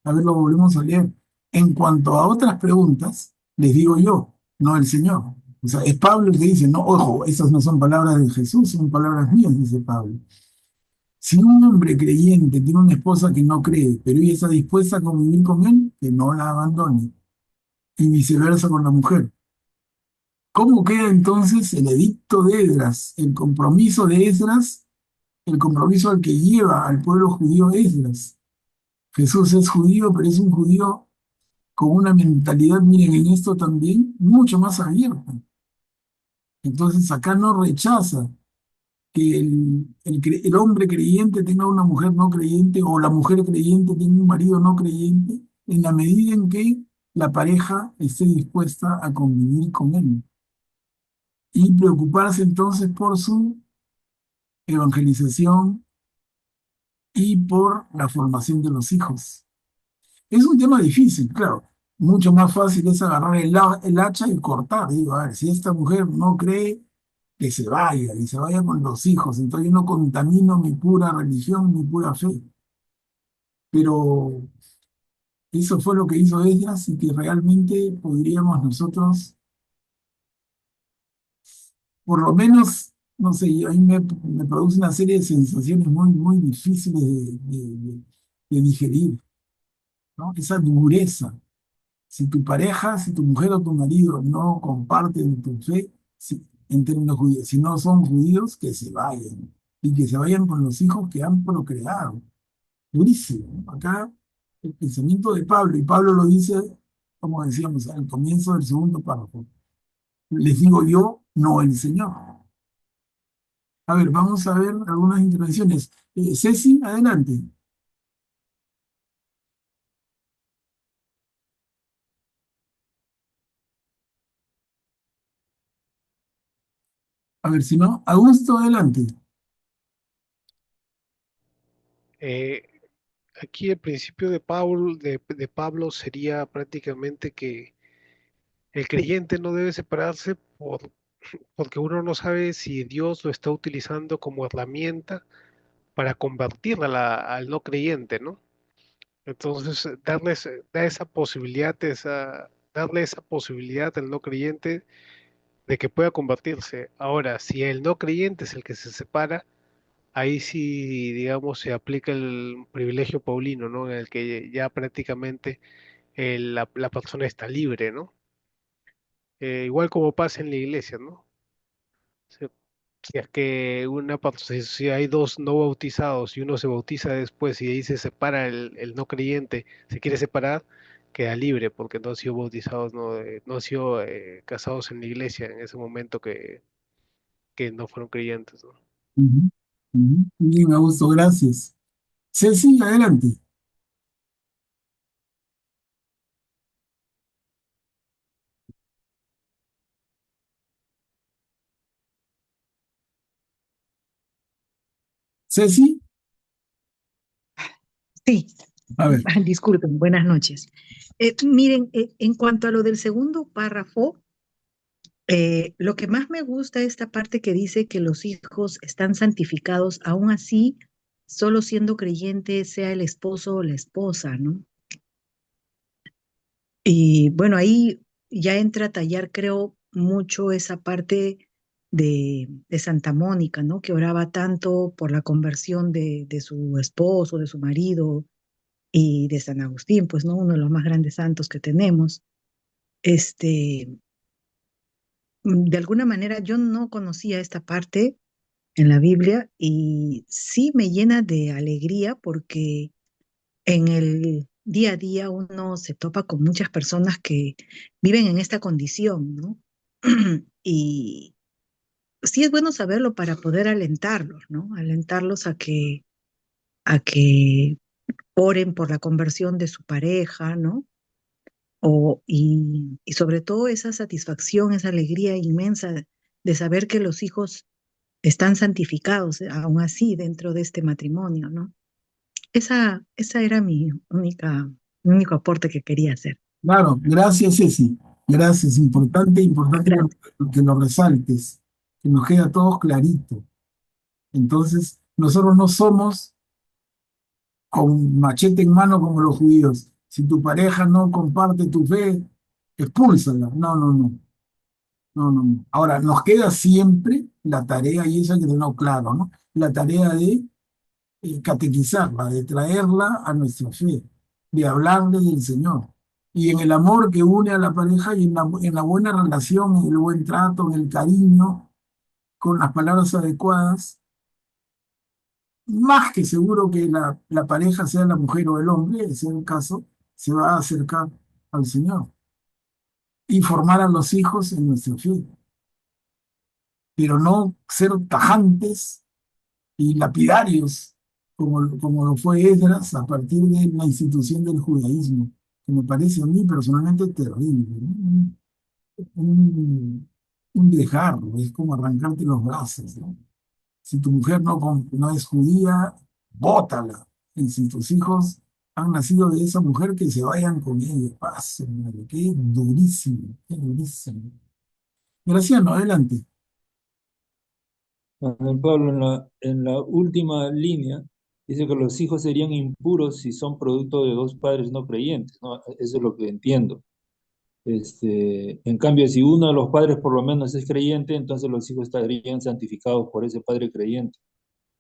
A ver, lo volvemos a leer. En cuanto a otras preguntas, les digo yo, no el Señor. O sea, es Pablo el que dice, no, ojo, esas no son palabras de Jesús, son palabras mías, dice Pablo. Si un hombre creyente tiene una esposa que no cree, pero ella está dispuesta a convivir con él, que no la abandone. Y viceversa con la mujer. ¿Cómo queda entonces el edicto de Esdras, el compromiso de Esdras, el compromiso al que lleva al pueblo judío Esdras? Jesús es judío, pero es un judío con una mentalidad, miren, en esto también, mucho más abierta. Entonces acá no rechaza que el hombre creyente tenga una mujer no creyente o la mujer creyente tenga un marido no creyente, en la medida en que la pareja esté dispuesta a convivir con él y preocuparse entonces por su evangelización y por la formación de los hijos. Es un tema difícil, claro. Mucho más fácil es agarrar el hacha y cortar. Digo, a ver, si esta mujer no cree, que se vaya, y se vaya con los hijos. Entonces yo no contamino mi pura religión, mi pura fe. Pero eso fue lo que hizo ella, así que realmente podríamos nosotros, por lo menos, no sé, a mí me produce una serie de sensaciones muy difíciles de digerir, ¿no? Esa dureza. Si tu pareja, si tu mujer o tu marido no comparten tu fe, en términos judíos, si no son judíos, que se vayan. Y que se vayan con los hijos que han procreado. Durísimo, ¿no? Acá el pensamiento de Pablo, y Pablo lo dice, como decíamos, al comienzo del segundo párrafo. Les digo yo, no el Señor. A ver, vamos a ver algunas intervenciones. Ceci, adelante. A ver, si no, Augusto, adelante. Eh, Aquí el principio de Pablo sería prácticamente que el creyente no debe separarse porque uno no sabe si Dios lo está utilizando como herramienta para convertir al no creyente, ¿no? Entonces, darle esa posibilidad al no creyente de que pueda convertirse. Ahora, si el no creyente es el que se separa, ahí sí, digamos, se aplica el privilegio paulino, ¿no? En el que ya prácticamente la persona está libre, ¿no? Igual como pasa en la iglesia, ¿no? Si, si es que si hay dos no bautizados y uno se bautiza después y ahí se separa el no creyente, se quiere separar, queda libre porque no han sido bautizados, no han sido casados en la iglesia en ese momento que no fueron creyentes, ¿no? Ujú, ujú. Bien, Augusto, gracias. Ceci, adelante. Ceci, Sí, a ver. disculpen, buenas noches. Miren, en cuanto a lo del segundo párrafo, lo que más me gusta es esta parte que dice que los hijos están santificados, aún así, solo siendo creyente, sea el esposo o la esposa, ¿no? Y bueno, ahí ya entra a tallar, creo, mucho esa parte de Santa Mónica, ¿no? Que oraba tanto por la conversión de su esposo, de su marido, y de San Agustín, pues, ¿no? Uno de los más grandes santos que tenemos. Este, de alguna manera yo no conocía esta parte en la Biblia y sí me llena de alegría porque en el día a día uno se topa con muchas personas que viven en esta condición, ¿no? Y sí es bueno saberlo para poder alentarlos, ¿no? Alentarlos a que oren por la conversión de su pareja, ¿no? Y sobre todo esa satisfacción, esa alegría inmensa de saber que los hijos están santificados, aún así, dentro de este matrimonio, ¿no? Esa era mi único aporte que quería hacer. Claro, gracias, Ceci. Gracias, importante, importante Gracias. que lo resaltes, que nos quede a todos clarito. Entonces, nosotros no somos con machete en mano como los judíos. Si tu pareja no comparte tu fe, expúlsala. No, no, no. No, no, no. Ahora, nos queda siempre la tarea, y eso hay que tenerlo claro, ¿no? La tarea de catequizarla, de traerla a nuestra fe, de hablarle del Señor. Y en el amor que une a la pareja y en la buena relación, en el buen trato, en el cariño, con las palabras adecuadas, más que seguro que la pareja, sea la mujer o el hombre, ese es el caso, se va a acercar al Señor y formar a los hijos en nuestra fe, pero no ser tajantes y lapidarios, como lo fue Esdras a partir de la institución del judaísmo, que me parece a mí personalmente terrible, ¿no? Un, un dejarlo, es como arrancarte los brazos, ¿no? Si tu mujer no es judía, bótala. Y si tus hijos han nacido de esa mujer, que se vayan con ella. Pasen, qué durísimo, qué durísimo. Graciano, adelante. Manuel Pablo, en la última línea, dice que los hijos serían impuros si son producto de dos padres no creyentes, ¿no? Eso es lo que entiendo. En cambio, si uno de los padres por lo menos es creyente, entonces los hijos estarían santificados por ese padre creyente.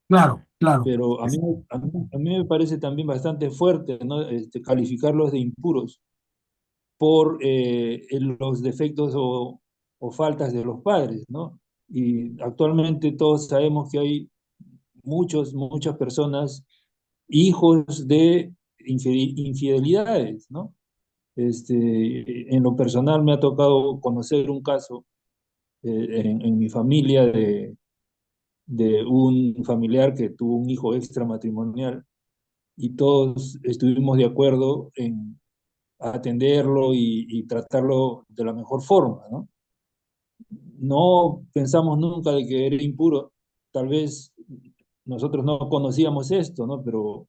Claro, claro. Pero a mí me parece también bastante fuerte, ¿no? Calificarlos de impuros por los defectos o faltas de los padres, ¿no? Y actualmente todos sabemos que hay muchas personas, hijos de infidelidades, ¿no? En lo personal me ha tocado conocer un caso en mi familia de un familiar que tuvo un hijo extramatrimonial y todos estuvimos de acuerdo en atenderlo y tratarlo de la mejor forma, ¿no? No pensamos nunca de que era impuro, tal vez nosotros no conocíamos esto, ¿no? Pero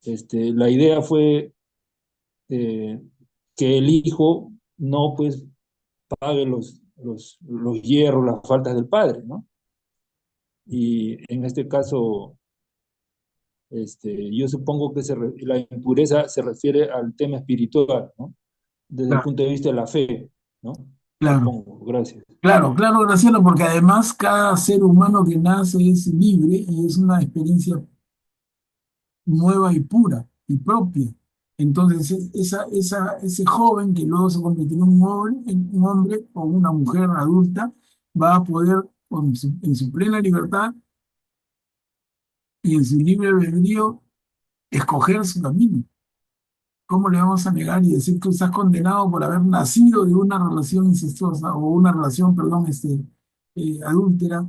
la idea fue eh, que el hijo no pues pague los hierros, las faltas del padre, ¿no? Y en este caso, yo supongo que la impureza se refiere al tema espiritual, ¿no? Desde el Claro. punto de vista de la fe, ¿no? Claro, supongo. Gracias. claro, Graciela, porque además cada ser humano que nace es libre y es una experiencia nueva y pura y propia. Entonces, ese joven que luego se convertirá en un hombre o una mujer adulta va a poder, en su plena libertad y en su libre albedrío, escoger su camino. ¿Cómo le vamos a negar y decir que estás condenado por haber nacido de una relación incestuosa o una relación, perdón, adúltera?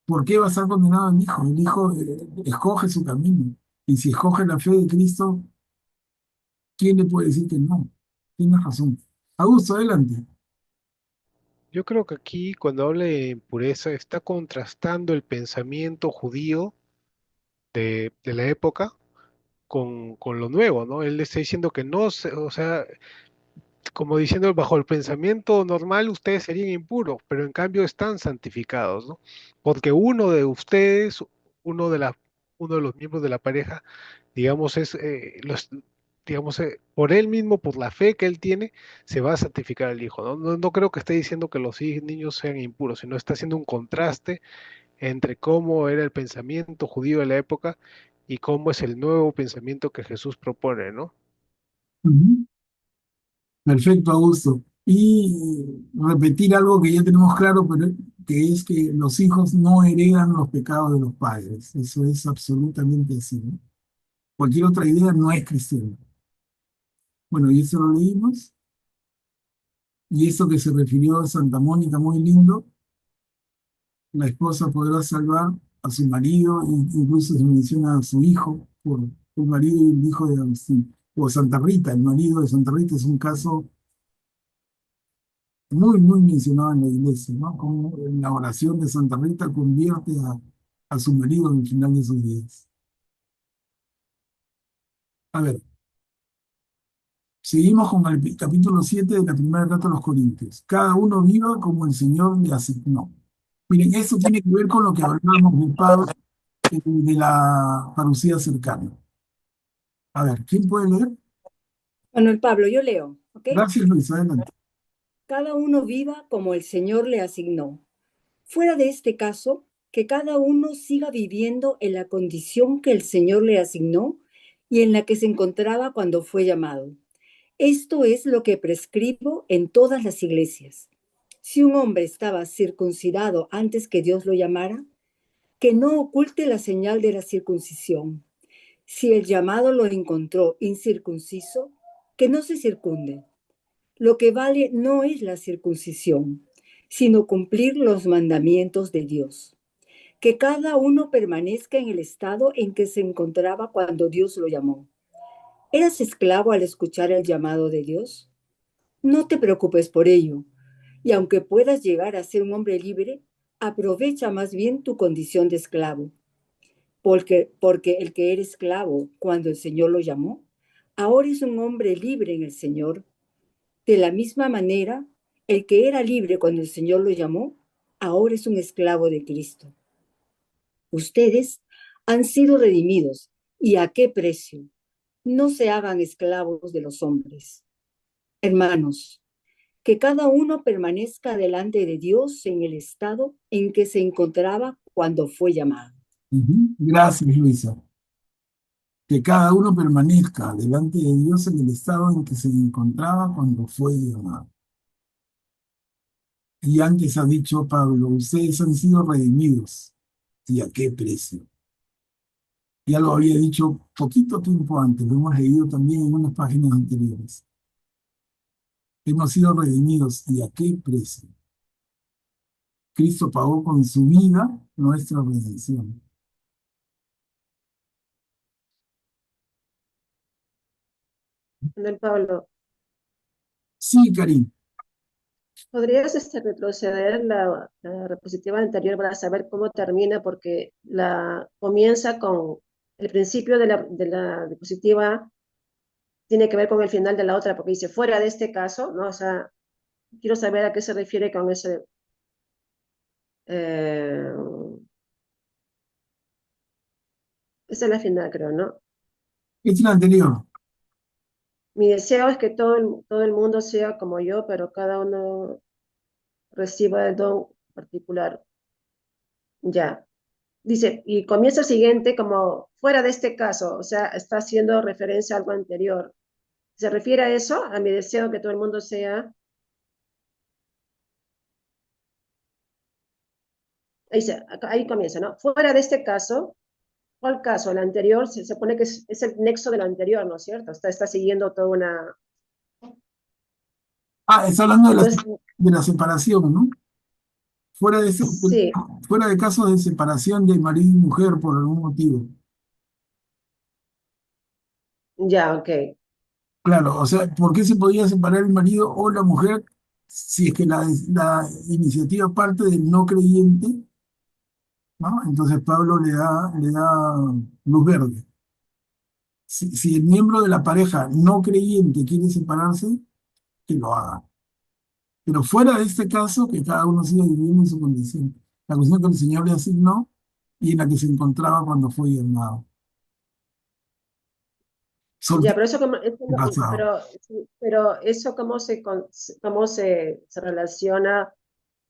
¿Por qué va a estar condenado el hijo? El hijo escoge su camino. Y si escoge la fe de Cristo, ¿quién le puede decir que no? Tienes razón. Augusto, adelante. Yo creo que aquí, cuando habla de impureza, está contrastando el pensamiento judío de la época con lo nuevo, ¿no? Él le está diciendo que no, o sea, como diciendo, bajo el pensamiento normal ustedes serían impuros, pero en cambio están santificados, ¿no? Porque uno de ustedes, uno de la, uno de los miembros de la pareja, digamos, digamos, por él mismo, por la fe que él tiene, se va a santificar al hijo, ¿no? No creo que esté diciendo que los niños sean impuros, sino está haciendo un contraste entre cómo era el pensamiento judío de la época y cómo es el nuevo pensamiento que Jesús propone, ¿no? Ujú. Perfecto, Augusto. Y repetir algo que ya tenemos claro, pero que es que los hijos no heredan los pecados de los padres. Eso es absolutamente así, ¿no? Cualquier otra idea no es cristiana. Bueno, y eso lo leímos. Y eso que se refirió a Santa Mónica, muy lindo, la esposa podrá salvar a su marido, incluso se menciona a su hijo, por el marido y el hijo de Agustín. O Santa Rita, el marido de Santa Rita es un caso muy mencionado en la iglesia, ¿no? Como en la oración de Santa Rita convierte a su marido en el final de sus días. A ver, seguimos con el capítulo 7 de la primera carta a los Corintios. Cada uno viva como el Señor le asignó. Miren, eso tiene que ver con lo que hablábamos del Pablo, de la parucía cercana. A ver, ¿quién puede leer? Manuel Pablo, yo leo, ¿ok? Gracias, Luis, adelante. Cada uno viva como el Señor le asignó. Fuera de este caso, que cada uno siga viviendo en la condición que el Señor le asignó y en la que se encontraba cuando fue llamado. Esto es lo que prescribo en todas las iglesias. Si un hombre estaba circuncidado antes que Dios lo llamara, que no oculte la señal de la circuncisión. Si el llamado lo encontró incircunciso, que no se circunde. Lo que vale no es la circuncisión, sino cumplir los mandamientos de Dios. Que cada uno permanezca en el estado en que se encontraba cuando Dios lo llamó. ¿Eras esclavo al escuchar el llamado de Dios? No te preocupes por ello, y aunque puedas llegar a ser un hombre libre, aprovecha más bien tu condición de esclavo, porque el que era esclavo cuando el Señor lo llamó, ahora es un hombre libre en el Señor. De la misma manera, el que era libre cuando el Señor lo llamó, ahora es un esclavo de Cristo. Ustedes han sido redimidos. ¿Y a qué precio? No se hagan esclavos de los hombres. Hermanos, que cada uno permanezca delante de Dios en el estado en que se encontraba cuando fue llamado. Gracias, Luisa. Que cada uno permanezca delante de Dios en el estado en que se encontraba cuando fue llamado. Y antes ha dicho Pablo, ustedes han sido redimidos. ¿Y a qué precio? Ya lo había dicho poquito tiempo antes, lo hemos leído también en unas páginas anteriores. Hemos sido redimidos. ¿Y a qué precio? Cristo pagó con su vida nuestra redención. Manuel Pablo, Sí, Karim. ¿podrías retroceder la diapositiva anterior para saber cómo termina? Porque comienza con el principio de la diapositiva, tiene que ver con el final de la otra, porque dice fuera de este caso, ¿no? O sea, quiero saber a qué se refiere con ese. eh, Esa es la final, creo, ¿no? Esta es la anterior. Mi deseo es que todo el mundo sea como yo, pero cada uno reciba el don particular. Ya. Dice, y comienza el siguiente como fuera de este caso, o sea, está haciendo referencia a algo anterior. ¿Se refiere a eso? A mi deseo que todo el mundo sea. Ahí comienza, ¿no? Fuera de este caso, ¿cuál caso? El anterior, se supone que es el nexo del anterior, ¿no es cierto? Está siguiendo toda una... Está hablando Entonces, de la separación, ¿no? Fuera de, sí, fuera de casos de separación de marido y mujer por algún motivo. ya, ok. Claro, o sea, ¿por qué se podía separar el marido o la mujer si es que la iniciativa parte del no creyente, ¿no? Entonces Pablo le da luz verde. Si el miembro de la pareja no creyente quiere separarse, que lo haga. Pero fuera de este caso, que cada uno siga viviendo en su condición. La condición que el Señor le asignó y en la que se encontraba cuando fue llamado. Ya, Soltero pero eso, y casado. pero eso cómo se relaciona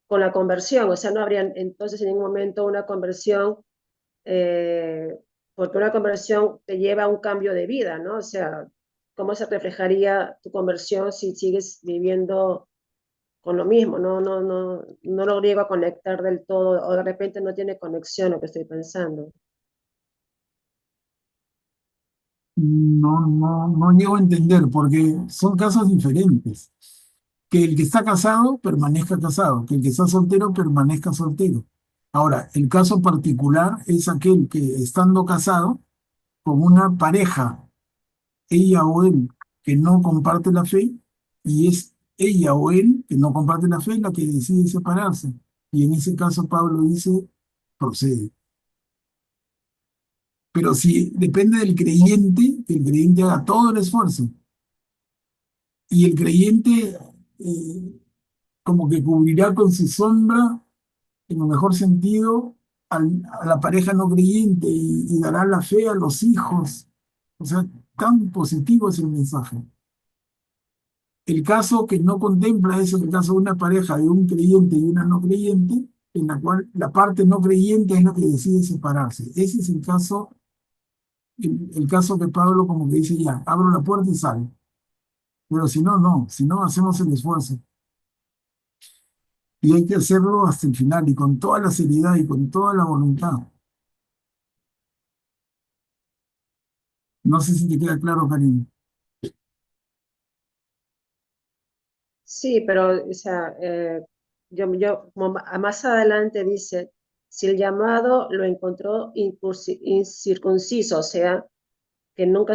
con la conversión. O sea, no habría entonces en ningún momento una conversión, eh, porque una conversión te lleva a un cambio de vida, ¿no? O sea, ¿cómo se reflejaría tu conversión si sigues viviendo con lo mismo? No lo llego a conectar del todo, o de repente no tiene conexión lo que estoy pensando. No llego a entender porque son casos diferentes. Que el que está casado permanezca casado, que el que está soltero permanezca soltero. Ahora, el caso particular es aquel que estando casado con una pareja, ella o él, que no comparte la fe, y es ella o él que no comparte la fe la que decide separarse. Y en ese caso Pablo dice, procede. Pero si depende del creyente, que el creyente haga todo el esfuerzo y el creyente como que cubrirá con su sombra, en el mejor sentido, a la pareja no creyente y dará la fe a los hijos. O sea, tan positivo es el mensaje. El caso que no contempla es el caso de una pareja de un creyente y una no creyente, en la cual la parte no creyente es la que decide separarse. Ese es el caso que Pablo como que dice ya, abro la puerta y salgo. Pero si no, no, si no hacemos el esfuerzo. Y hay que hacerlo hasta el final y con toda la seriedad y con toda la voluntad. No sé si te queda claro, Karim. Sí, pero, o sea, como más adelante dice, si el llamado lo encontró incircunciso, o sea, que nunca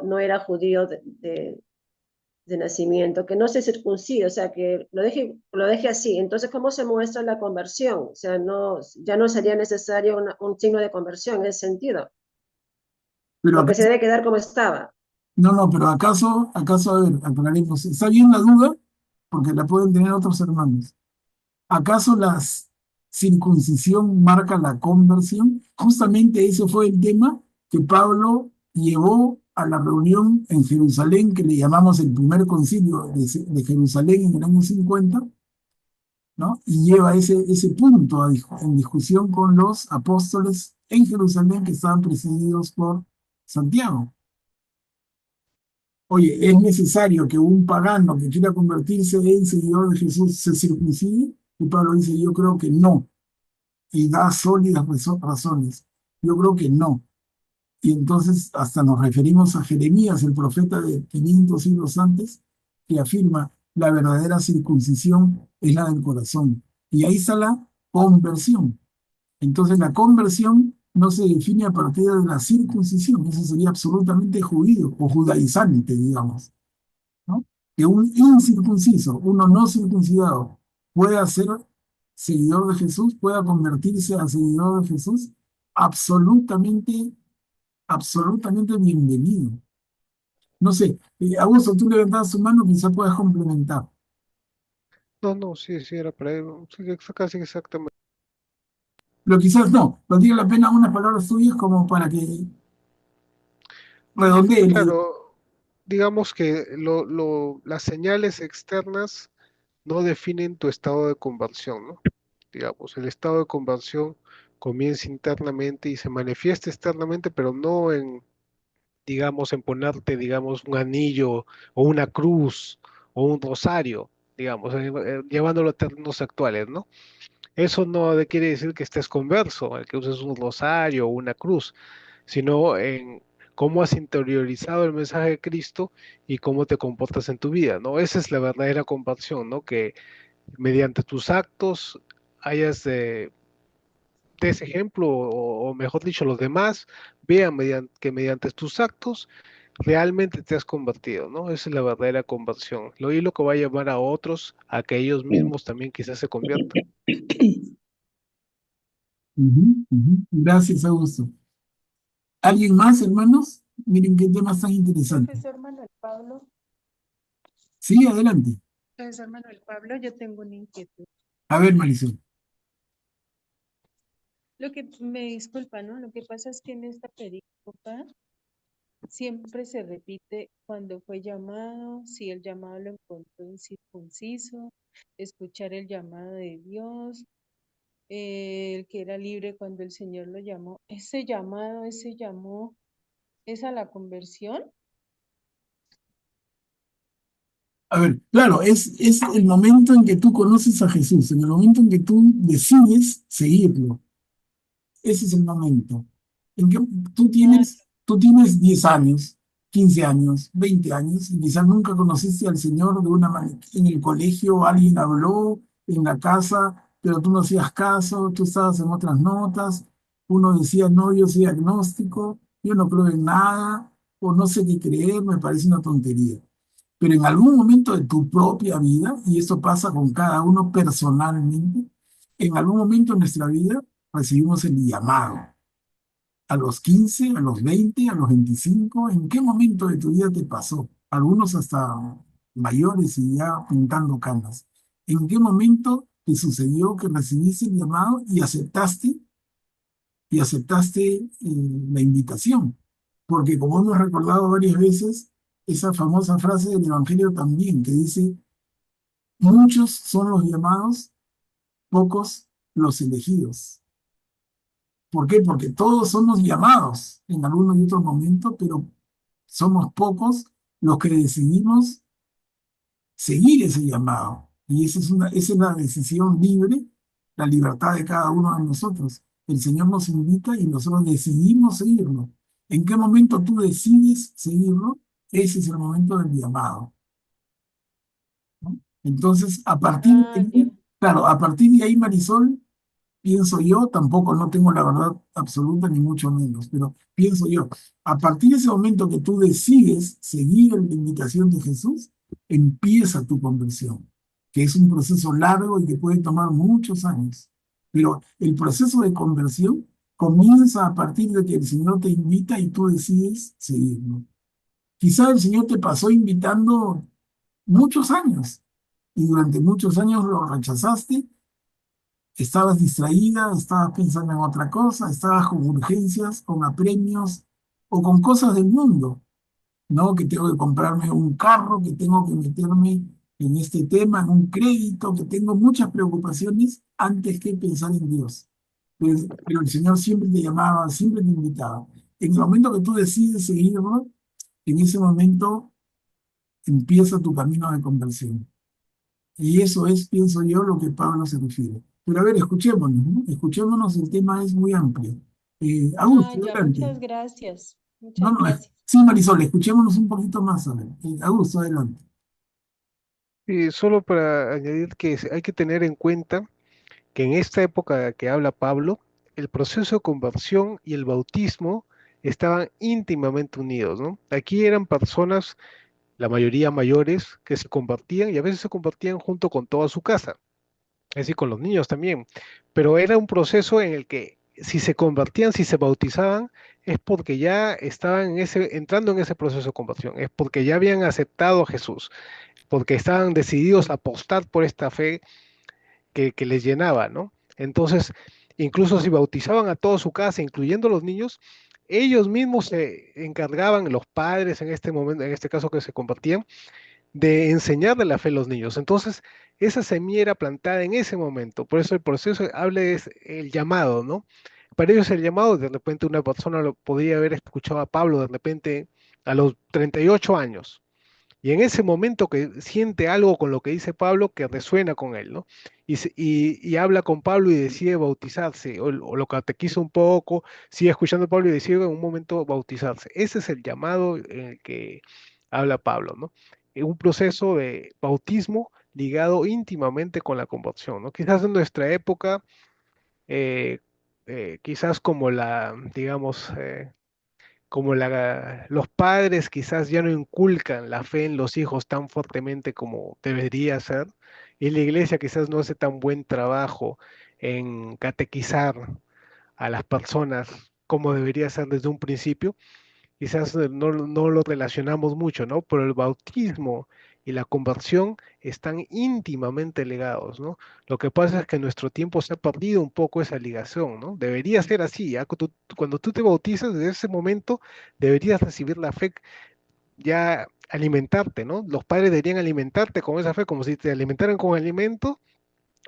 no era judío de nacimiento, que no se circuncide, o sea, que lo deje así. Entonces, ¿cómo se muestra la conversión? O sea, ya no sería necesario un signo de conversión en ese sentido, Pero porque se debe quedar como estaba. no, pero acaso, a ver, aclaremos. Está bien la duda, porque la pueden tener otros hermanos. ¿Acaso la circuncisión marca la conversión? Justamente ese fue el tema que Pablo llevó a la reunión en Jerusalén, que le llamamos el primer concilio de Jerusalén en el año 50, ¿no? Y lleva ese punto en discusión con los apóstoles en Jerusalén que estaban presididos por Santiago. Oye, ¿es necesario que un pagano que quiera convertirse en seguidor de Jesús se circuncide? Y Pablo dice, yo creo que no, y da sólidas razones. Yo creo que no. Y entonces hasta nos referimos a Jeremías, el profeta de 500 siglos antes, que afirma la verdadera circuncisión es la del corazón. Y ahí está la conversión. Entonces la conversión no se define a partir de la circuncisión, eso sería absolutamente judío o judaizante, digamos, ¿no? Que un incircunciso, uno no circuncidado, pueda ser seguidor de Jesús, pueda convertirse a seguidor de Jesús, absolutamente, absolutamente bienvenido. No sé, Augusto, tú levantabas tu mano, quizá puedas complementar. No, sí, sí, era para él. Sí, casi exactamente. Pero quizás no, valdría la pena unas palabras tuyas como para que redondee la idea. Claro, digamos que las señales externas no definen tu estado de conversión, ¿no? Digamos, el estado de conversión comienza internamente y se manifiesta externamente, pero no en, digamos, en ponerte, digamos, un anillo o una cruz o un rosario, digamos, llevándolo a términos actuales, ¿no? Eso no quiere decir que estés converso, el que uses un rosario o una cruz, sino en cómo has interiorizado el mensaje de Cristo y cómo te comportas en tu vida, ¿no? Esa es la verdadera conversión, ¿no? Que mediante tus actos hayas de ese ejemplo, o mejor dicho, los demás vean que mediante tus actos realmente te has convertido, ¿no? Esa es la verdadera conversión. Y lo que va a llevar a otros a que ellos mismos también quizás se conviertan. Ujú, ujú. Gracias, Augusto. ¿Alguien más, hermanos? Miren qué temas tan interesantes. Profesor Manuel Pablo, Sí, adelante. profesor Manuel Pablo, yo tengo una inquietud. A ver, Marisol. Lo que me disculpa, ¿no? Lo que pasa es que en esta perícopa siempre se repite cuando fue llamado, si el llamado lo encontró incircunciso, escuchar el llamado de Dios, el que era libre cuando el Señor lo llamó. Ese llamó, ¿es a la conversión? A ver, claro, es el momento en que tú conoces a Jesús, en el momento en que tú decides seguirlo. Ese es el momento. En que Ah, tú tienes 10 años, 15 años, 20 años, y quizás nunca conociste al Señor de una manera. En el colegio alguien habló, en la casa, pero tú no hacías caso, tú estabas en otras notas. Uno decía, no, yo soy agnóstico, yo no creo en nada, o no sé qué creer, me parece una tontería. Pero en algún momento de tu propia vida, y esto pasa con cada uno personalmente, en algún momento de nuestra vida recibimos el llamado. A los 15, a los 20, a los 25, ¿en qué momento de tu vida te pasó? Algunos hasta mayores y ya pintando canas. ¿En qué momento te sucedió que recibiste el llamado y aceptaste la invitación? Porque como hemos recordado varias veces, esa famosa frase del Evangelio también, que dice, muchos son los llamados, pocos los elegidos. ¿Por qué? Porque todos somos llamados en alguno y otro momento, pero somos pocos los que decidimos seguir ese llamado. Y esa es la decisión libre, la libertad de cada uno de nosotros. El Señor nos invita y nosotros decidimos seguirlo. ¿En qué momento tú decides seguirlo? Ese es el momento del llamado, ¿no? Entonces, a partir de ya. ahí, claro, a partir de ahí, Marisol, pienso yo, tampoco no tengo la verdad absoluta ni mucho menos, pero pienso yo, a partir de ese momento que tú decides seguir la invitación de Jesús, empieza tu conversión, que es un proceso largo y que puede tomar muchos años. Pero el proceso de conversión comienza a partir de que el Señor te invita y tú decides seguirlo. Quizá el Señor te pasó invitando muchos años y durante muchos años lo rechazaste, estabas distraída, estabas pensando en otra cosa, estabas con urgencias, con apremios o con cosas del mundo, ¿no? Que tengo que comprarme un carro, que tengo que meterme en este tema, en un crédito, que tengo muchas preocupaciones antes que pensar en Dios. Pero el Señor siempre te llamaba, siempre te invitaba. En el momento que tú decides seguirlo, en ese momento empieza tu camino de conversión. Y eso es, pienso yo, lo que Pablo se refiere. Pero a ver, escuchémonos, ¿no? Escuchémonos, el tema es muy amplio. Augusto, Ya, adelante. muchas gracias. No, Muchas no, gracias. sí, Marisol, escuchémonos un poquito más. A ver. Augusto, adelante. Y solo para añadir que hay que tener en cuenta que en esta época que habla Pablo, el proceso de conversión y el bautismo estaban íntimamente unidos, ¿no? Aquí eran personas, la mayoría mayores, que se convertían y a veces se convertían junto con toda su casa, es decir, con los niños también, pero era un proceso en el que si se convertían, si se bautizaban, es porque ya estaban entrando en ese proceso de conversión, es porque ya habían aceptado a Jesús, porque estaban decididos a apostar por esta fe que les llenaba, ¿no? Entonces, incluso si bautizaban a toda su casa, incluyendo los niños, ellos mismos se encargaban, los padres en este momento, en este caso que se compartían, de enseñarle la fe a los niños. Entonces, esa semilla era plantada en ese momento. Por eso el proceso hable es el llamado, ¿no? Para ellos el llamado, de repente una persona lo podría haber escuchado a Pablo de repente a los 38 años. Y en ese momento que siente algo con lo que dice Pablo que resuena con él, ¿no? Y habla con Pablo y decide bautizarse, o lo catequiza un poco, sigue escuchando a Pablo y decide en un momento bautizarse. Ese es el llamado en el que habla Pablo, ¿no? Un proceso de bautismo ligado íntimamente con la conversión, ¿no? Quizás en nuestra época, eh, quizás como la, digamos, como los padres quizás ya no inculcan la fe en los hijos tan fuertemente como debería ser, y la iglesia quizás no hace tan buen trabajo en catequizar a las personas como debería ser desde un principio, quizás no lo relacionamos mucho, ¿no? Pero el bautismo y la conversión están íntimamente ligados, ¿no? Lo que pasa es que en nuestro tiempo se ha perdido un poco esa ligación, ¿no? Debería ser así, ¿ya? Cuando tú te bautizas, desde ese momento deberías recibir la fe, ya alimentarte, ¿no? Los padres deberían alimentarte con esa fe, como si te alimentaran con alimento,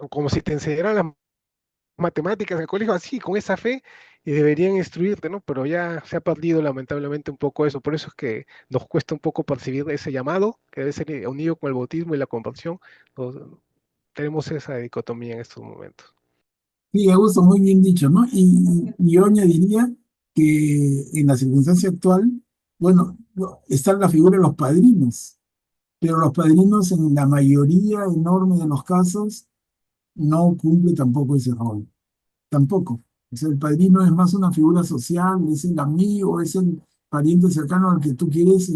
o como si te enseñaran las matemáticas en el colegio, así, con esa fe, y deberían instruirte, ¿no? Pero ya se ha perdido lamentablemente un poco eso, por eso es que nos cuesta un poco percibir ese llamado, que debe ser unido con el bautismo y la conversión. Nos- tenemos esa dicotomía en estos momentos. Sí, Augusto, muy bien dicho, ¿no? Y yo añadiría que en la circunstancia actual, bueno, está la figura de los padrinos, pero los padrinos en la mayoría enorme de los casos no cumple tampoco ese rol, tampoco. O sea, el padrino es más una figura social, es el amigo, es el pariente cercano al que tú quieres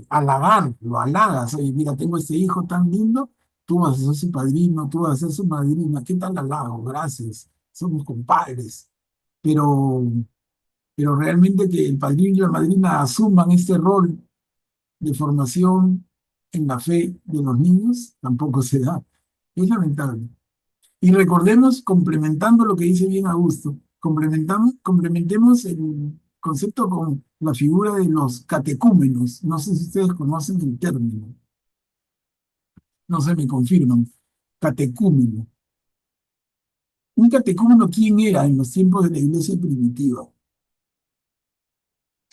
halagar, lo halagas. Oye, mira, tengo este hijo tan lindo, tú vas a ser su padrino, tú vas a ser su madrina. ¿Qué tal halago? Gracias, somos compadres. Pero, pero realmente que el padrino y la madrina asuman este rol de formación en la fe de los niños, tampoco se da. Es lamentable. Y recordemos, complementando lo que dice bien Augusto, complementemos el concepto con la figura de los catecúmenos. No sé si ustedes conocen el término, no se me confirman. Catecúmeno. Un catecúmeno, ¿quién era en los tiempos de la iglesia primitiva?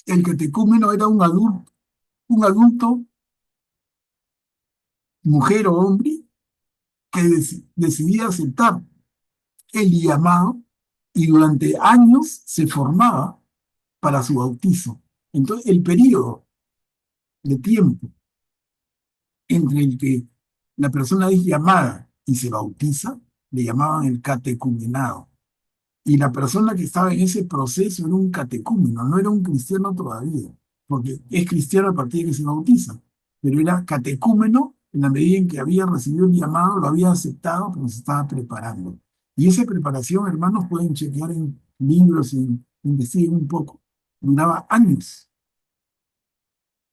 El catecúmeno era un adulto, mujer o hombre, que decidía aceptar el llamado y durante años se formaba para su bautizo. Entonces, el periodo de tiempo entre el que la persona es llamada y se bautiza, le llamaban el catecumenado. Y la persona que estaba en ese proceso era un catecúmeno, no era un cristiano todavía, porque es cristiano a partir de que se bautiza, pero era catecúmeno en la medida en que había recibido el llamado, lo había aceptado, pero se estaba preparando. Y esa preparación, hermanos, pueden chequear en libros, investiguen un poco. Duraba años,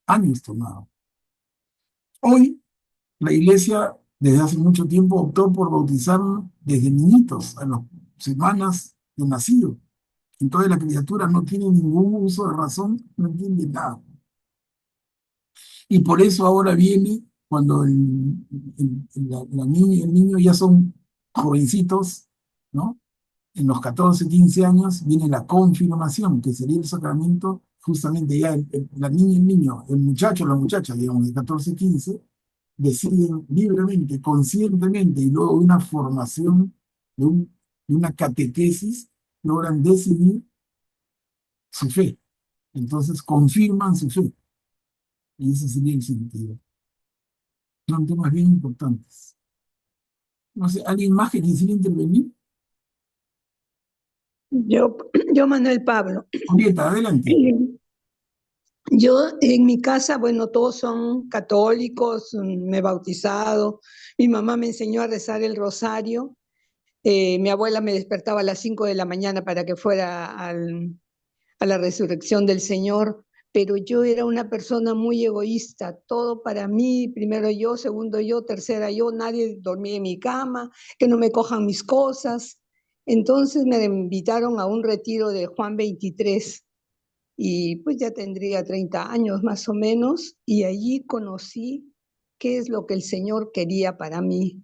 años tomado. Hoy, la iglesia, desde hace mucho tiempo, optó por bautizar desde niñitos, a las semanas de nacido. Entonces la criatura no tiene ningún uso de razón, no entiende nada. Y por eso ahora viene, cuando la niña y el niño ya son jovencitos, ¿no? En los 14, 15 años viene la confirmación, que sería el sacramento, justamente ya la niña y el niño, el muchacho o la muchacha, digamos, de 14, 15, deciden libremente, conscientemente, y luego de una formación, de una catequesis, logran decidir su fe. Entonces confirman su fe. Y ese sería el sentido. Son temas bien importantes. No sé, ¿alguien más que quisiera intervenir? Yo, Manuel Pablo. Julieta, adelante. Yo en mi casa, bueno, todos son católicos, me he bautizado, mi mamá me enseñó a rezar el rosario, mi abuela me despertaba a las 5 de la mañana para que fuera a la resurrección del Señor, pero yo era una persona muy egoísta, todo para mí, primero yo, segundo yo, tercera yo, nadie dormía en mi cama, que no me cojan mis cosas. Entonces me invitaron a un retiro de Juan 23 y pues ya tendría 30 años más o menos, y allí conocí qué es lo que el Señor quería para mí.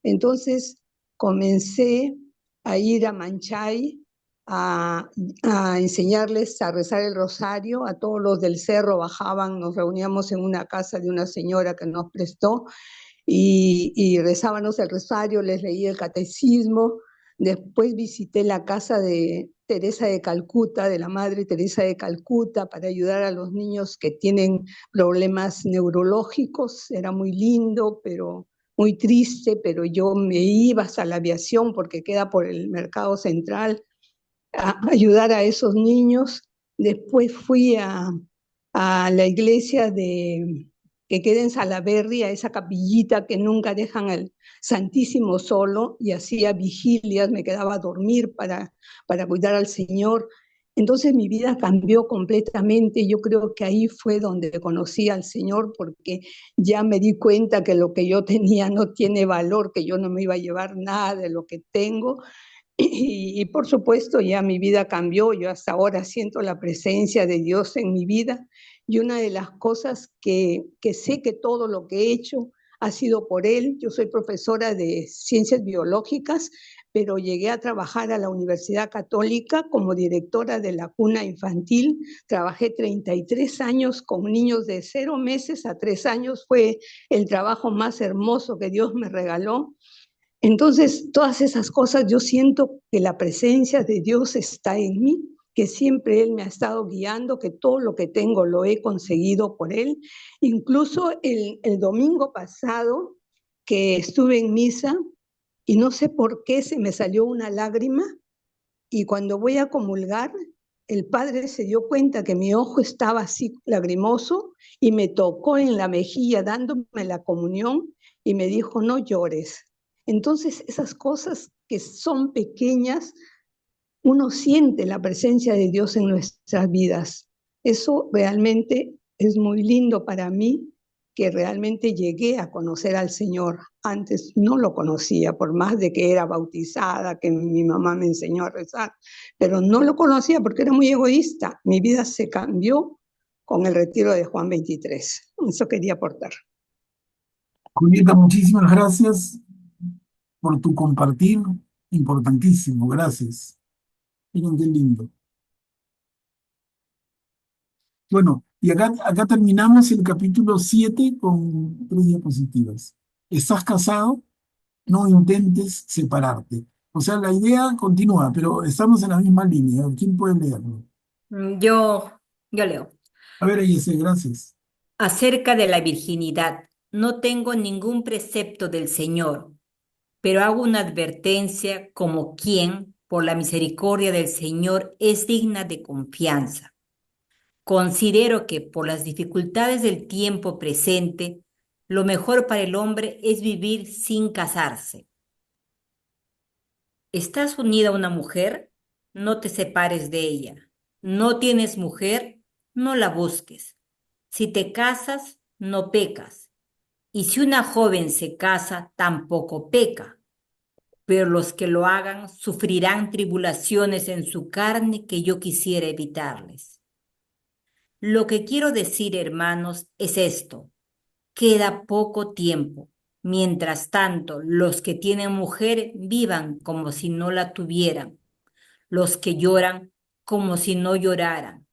Entonces comencé a ir a Manchay a, a enseñarles a rezar el rosario. A todos los del cerro bajaban, nos reuníamos en una casa de una señora que nos prestó y rezábamos el rosario, les leía el catecismo. Después visité la casa de Teresa de Calcuta, de la Madre Teresa de Calcuta, para ayudar a los niños que tienen problemas neurológicos. Era muy lindo, pero muy triste, pero yo me iba hasta la aviación porque queda por el mercado central a ayudar a esos niños. Después fui a la iglesia que queda en Salaberry, a esa capillita que nunca dejan al Santísimo solo, y hacía vigilias, me quedaba a dormir para cuidar al Señor. Entonces mi vida cambió completamente. Yo creo que ahí fue donde conocí al Señor, porque ya me di cuenta que lo que yo tenía no tiene valor, que yo no me iba a llevar nada de lo que tengo. Y por supuesto ya mi vida cambió. Yo hasta ahora siento la presencia de Dios en mi vida, y una de las cosas que sé que todo lo que he hecho ha sido por Él. Yo soy profesora de ciencias biológicas, pero llegué a trabajar a la Universidad Católica como directora de la cuna infantil. Trabajé 33 años con niños de 0 meses a 3 años. Fue el trabajo más hermoso que Dios me regaló. Entonces, todas esas cosas, yo siento que la presencia de Dios está en mí, que siempre Él me ha estado guiando, que todo lo que tengo lo he conseguido por Él. Incluso el domingo pasado que estuve en misa y no sé por qué se me salió una lágrima, y cuando voy a comulgar, el padre se dio cuenta que mi ojo estaba así lagrimoso y me tocó en la mejilla dándome la comunión y me dijo: no llores. Entonces esas cosas que son pequeñas, uno siente la presencia de Dios en nuestras vidas. Eso realmente es muy lindo para mí, que realmente llegué a conocer al Señor. Antes no lo conocía, por más de que era bautizada, que mi mamá me enseñó a rezar, pero no lo conocía porque era muy egoísta. Mi vida se cambió con el retiro de Juan 23. Eso quería aportar. Julieta, muchísimas gracias por tu compartir, importantísimo, gracias. Miren qué lindo. Bueno, y acá terminamos el capítulo 7 con 3 diapositivas. ¿Estás casado? No intentes separarte. O sea, la idea continúa, pero estamos en la misma línea. ¿Quién puede leerlo? Yo leo. A ver, Ayese, gracias. Acerca de la virginidad, no tengo ningún precepto del Señor, pero hago una advertencia como quien, por la misericordia del Señor, es digna de confianza. Considero que por las dificultades del tiempo presente, lo mejor para el hombre es vivir sin casarse. ¿Estás unida a una mujer? No te separes de ella. ¿No tienes mujer? No la busques. Si te casas, no pecas. Y si una joven se casa, tampoco peca. Pero los que lo hagan sufrirán tribulaciones en su carne que yo quisiera evitarles. Lo que quiero decir, hermanos, es esto. Queda poco tiempo. Mientras tanto, los que tienen mujer vivan como si no la tuvieran. Los que lloran como si no lloraran.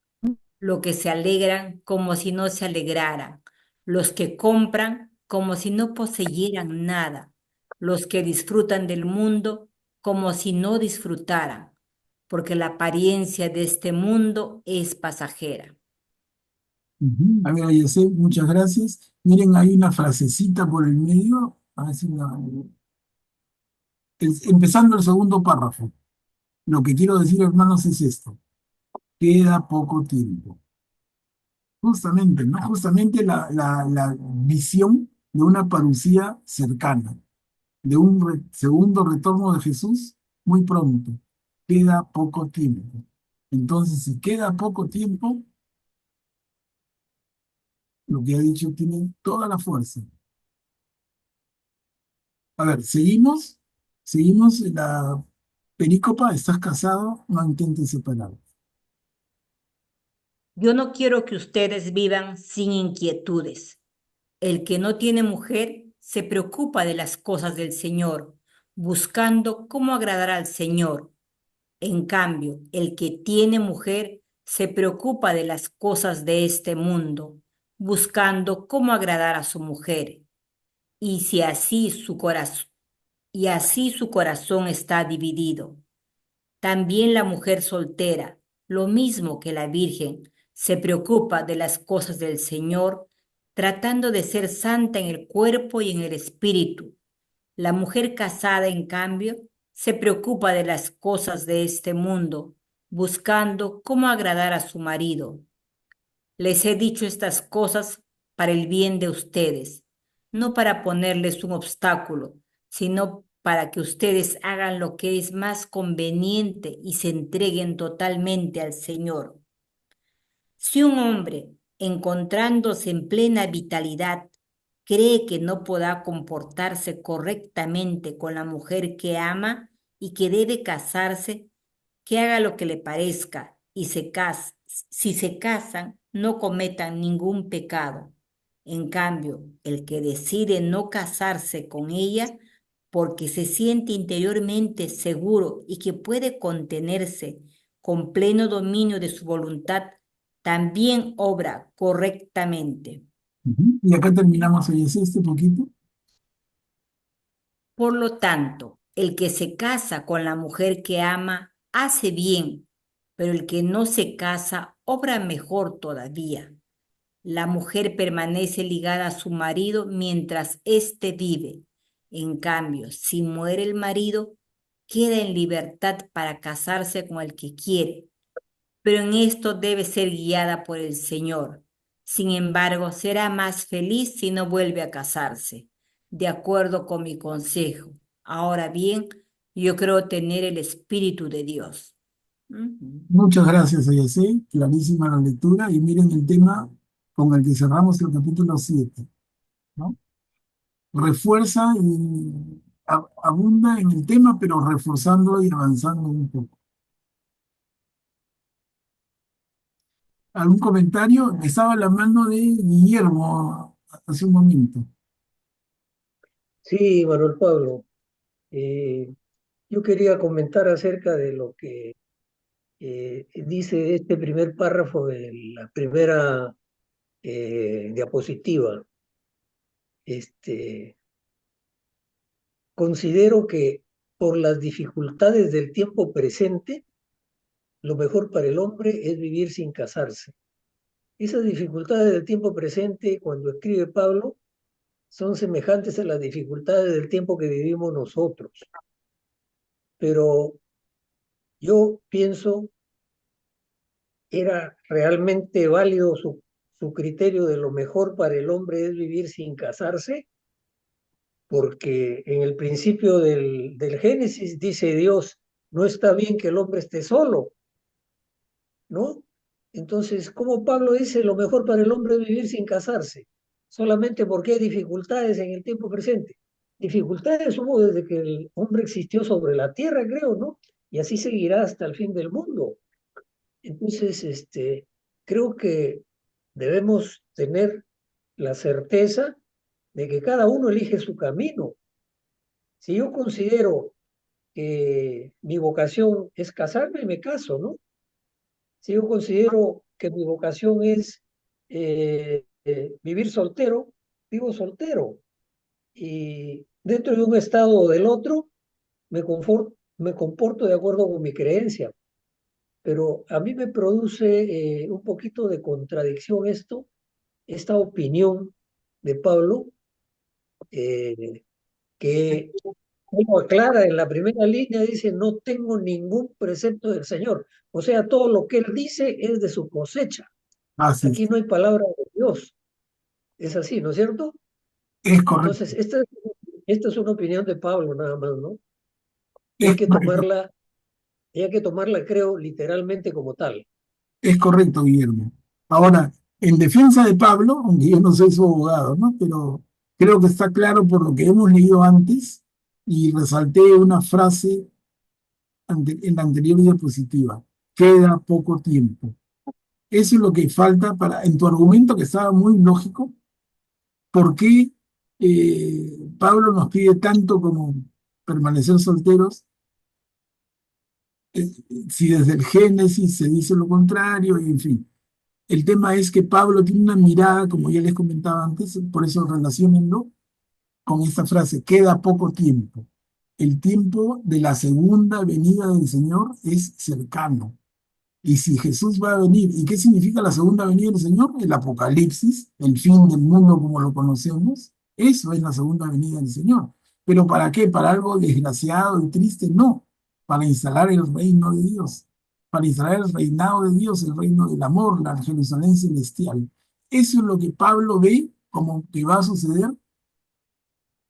Los que se alegran como si no se alegraran. Los que compran como si no poseyeran nada. Los que disfrutan del mundo como si no disfrutaran, porque la apariencia de este mundo es pasajera. A ver, Ayese, muchas gracias. Miren, hay una frasecita por el medio. A ver si empezando el segundo párrafo. Lo que quiero decir, hermanos, es esto. Queda poco tiempo. Justamente, ¿no? Justamente la visión de una parucía cercana, de un segundo retorno de Jesús muy pronto. Queda poco tiempo. Entonces, si queda poco tiempo, lo que ha dicho tiene toda la fuerza. A ver, seguimos Perícopa, ¿estás casado? No intentes separarte. Yo no quiero que ustedes vivan sin inquietudes. El que no tiene mujer se preocupa de las cosas del Señor, buscando cómo agradar al Señor. En cambio, el que tiene mujer se preocupa de las cosas de este mundo, buscando cómo agradar a su mujer. Y si así su corazón, y así su corazón está dividido. También la mujer soltera, lo mismo que la virgen, se preocupa de las cosas del Señor, tratando de ser santa en el cuerpo y en el espíritu. La mujer casada, en cambio, se preocupa de las cosas de este mundo, buscando cómo agradar a su marido. Les he dicho estas cosas para el bien de ustedes, no para ponerles un obstáculo, sino para que ustedes hagan lo que es más conveniente y se entreguen totalmente al Señor. Si un hombre, encontrándose en plena vitalidad, cree que no podrá comportarse correctamente con la mujer que ama y que debe casarse, que haga lo que le parezca y si se casan, no cometan ningún pecado. En cambio, el que decide no casarse con ella porque se siente interiormente seguro y que puede contenerse con pleno dominio de su voluntad, también obra correctamente. Y acá terminamos hoy así este poquito. Por lo tanto, el que se casa con la mujer que ama hace bien, pero el que no se casa obra mejor todavía. La mujer permanece ligada a su marido mientras éste vive. En cambio, si muere el marido, queda en libertad para casarse con el que quiere, pero en esto debe ser guiada por el Señor. Sin embargo, será más feliz si no vuelve a casarse, de acuerdo con mi consejo. Ahora bien, yo creo tener el Espíritu de Dios. Muchas gracias, Ayacé. Clarísima la lectura. Y miren el tema con el que cerramos el capítulo 7, ¿no? Refuerza y abunda en el tema, pero reforzándolo y avanzando un poco. ¿Algún comentario? Estaba la mano de Guillermo hace un momento. Sí, Manuel Pablo, yo quería comentar acerca de lo que dice este primer párrafo de la primera diapositiva. Considero que por las dificultades del tiempo presente, lo mejor para el hombre es vivir sin casarse. Esas dificultades del tiempo presente, cuando escribe Pablo, son semejantes a las dificultades del tiempo que vivimos nosotros. Pero yo pienso, era realmente válido su criterio de lo mejor para el hombre es vivir sin casarse, porque en el principio del Génesis dice Dios, no está bien que el hombre esté solo, ¿no? Entonces, ¿cómo Pablo dice lo mejor para el hombre es vivir sin casarse? Solamente porque hay dificultades en el tiempo presente. Dificultades hubo desde que el hombre existió sobre la tierra, creo, ¿no? Y así seguirá hasta el fin del mundo. Entonces, creo que debemos tener la certeza de que cada uno elige su camino. Si yo considero que mi vocación es casarme, me caso, ¿no? Si yo considero que mi vocación es vivir soltero, vivo soltero. Y dentro de un estado o del otro, me comporto de acuerdo con mi creencia. Pero a mí me produce un poquito de contradicción esta opinión de Pablo, que como aclara en la primera línea, dice, no tengo ningún precepto del Señor. O sea, todo lo que él dice es de su cosecha. Así Aquí no hay palabra de Dios. Es así, ¿no es cierto? es correcto. Entonces, esta es una opinión de Pablo nada más, ¿no? Y Es hay que correcto. tomarla, creo, literalmente como tal. Es correcto, Guillermo. Ahora, en defensa de Pablo, aunque yo no soy su abogado, ¿no? Pero creo que está claro por lo que hemos leído antes y resalté una frase en la anterior diapositiva. Queda poco tiempo. Eso es lo que falta en tu argumento, que estaba muy lógico. ¿Por qué Pablo nos pide tanto como permanecer solteros? Si desde el Génesis se dice lo contrario, y en fin. El tema es que Pablo tiene una mirada, como ya les comentaba antes, por eso relaciónenlo con esta frase: queda poco tiempo. El tiempo de la segunda venida del Señor es cercano. Y si Jesús va a venir, ¿y qué significa la segunda venida del Señor? El apocalipsis, el fin del mundo como lo conocemos. Eso es la segunda venida del Señor. ¿Pero para qué? ¿Para algo desgraciado y triste? No, para instalar el reino de Dios, para instalar el reinado de Dios, el reino del amor, la Jerusalén celestial. Eso es lo que Pablo ve como que va a suceder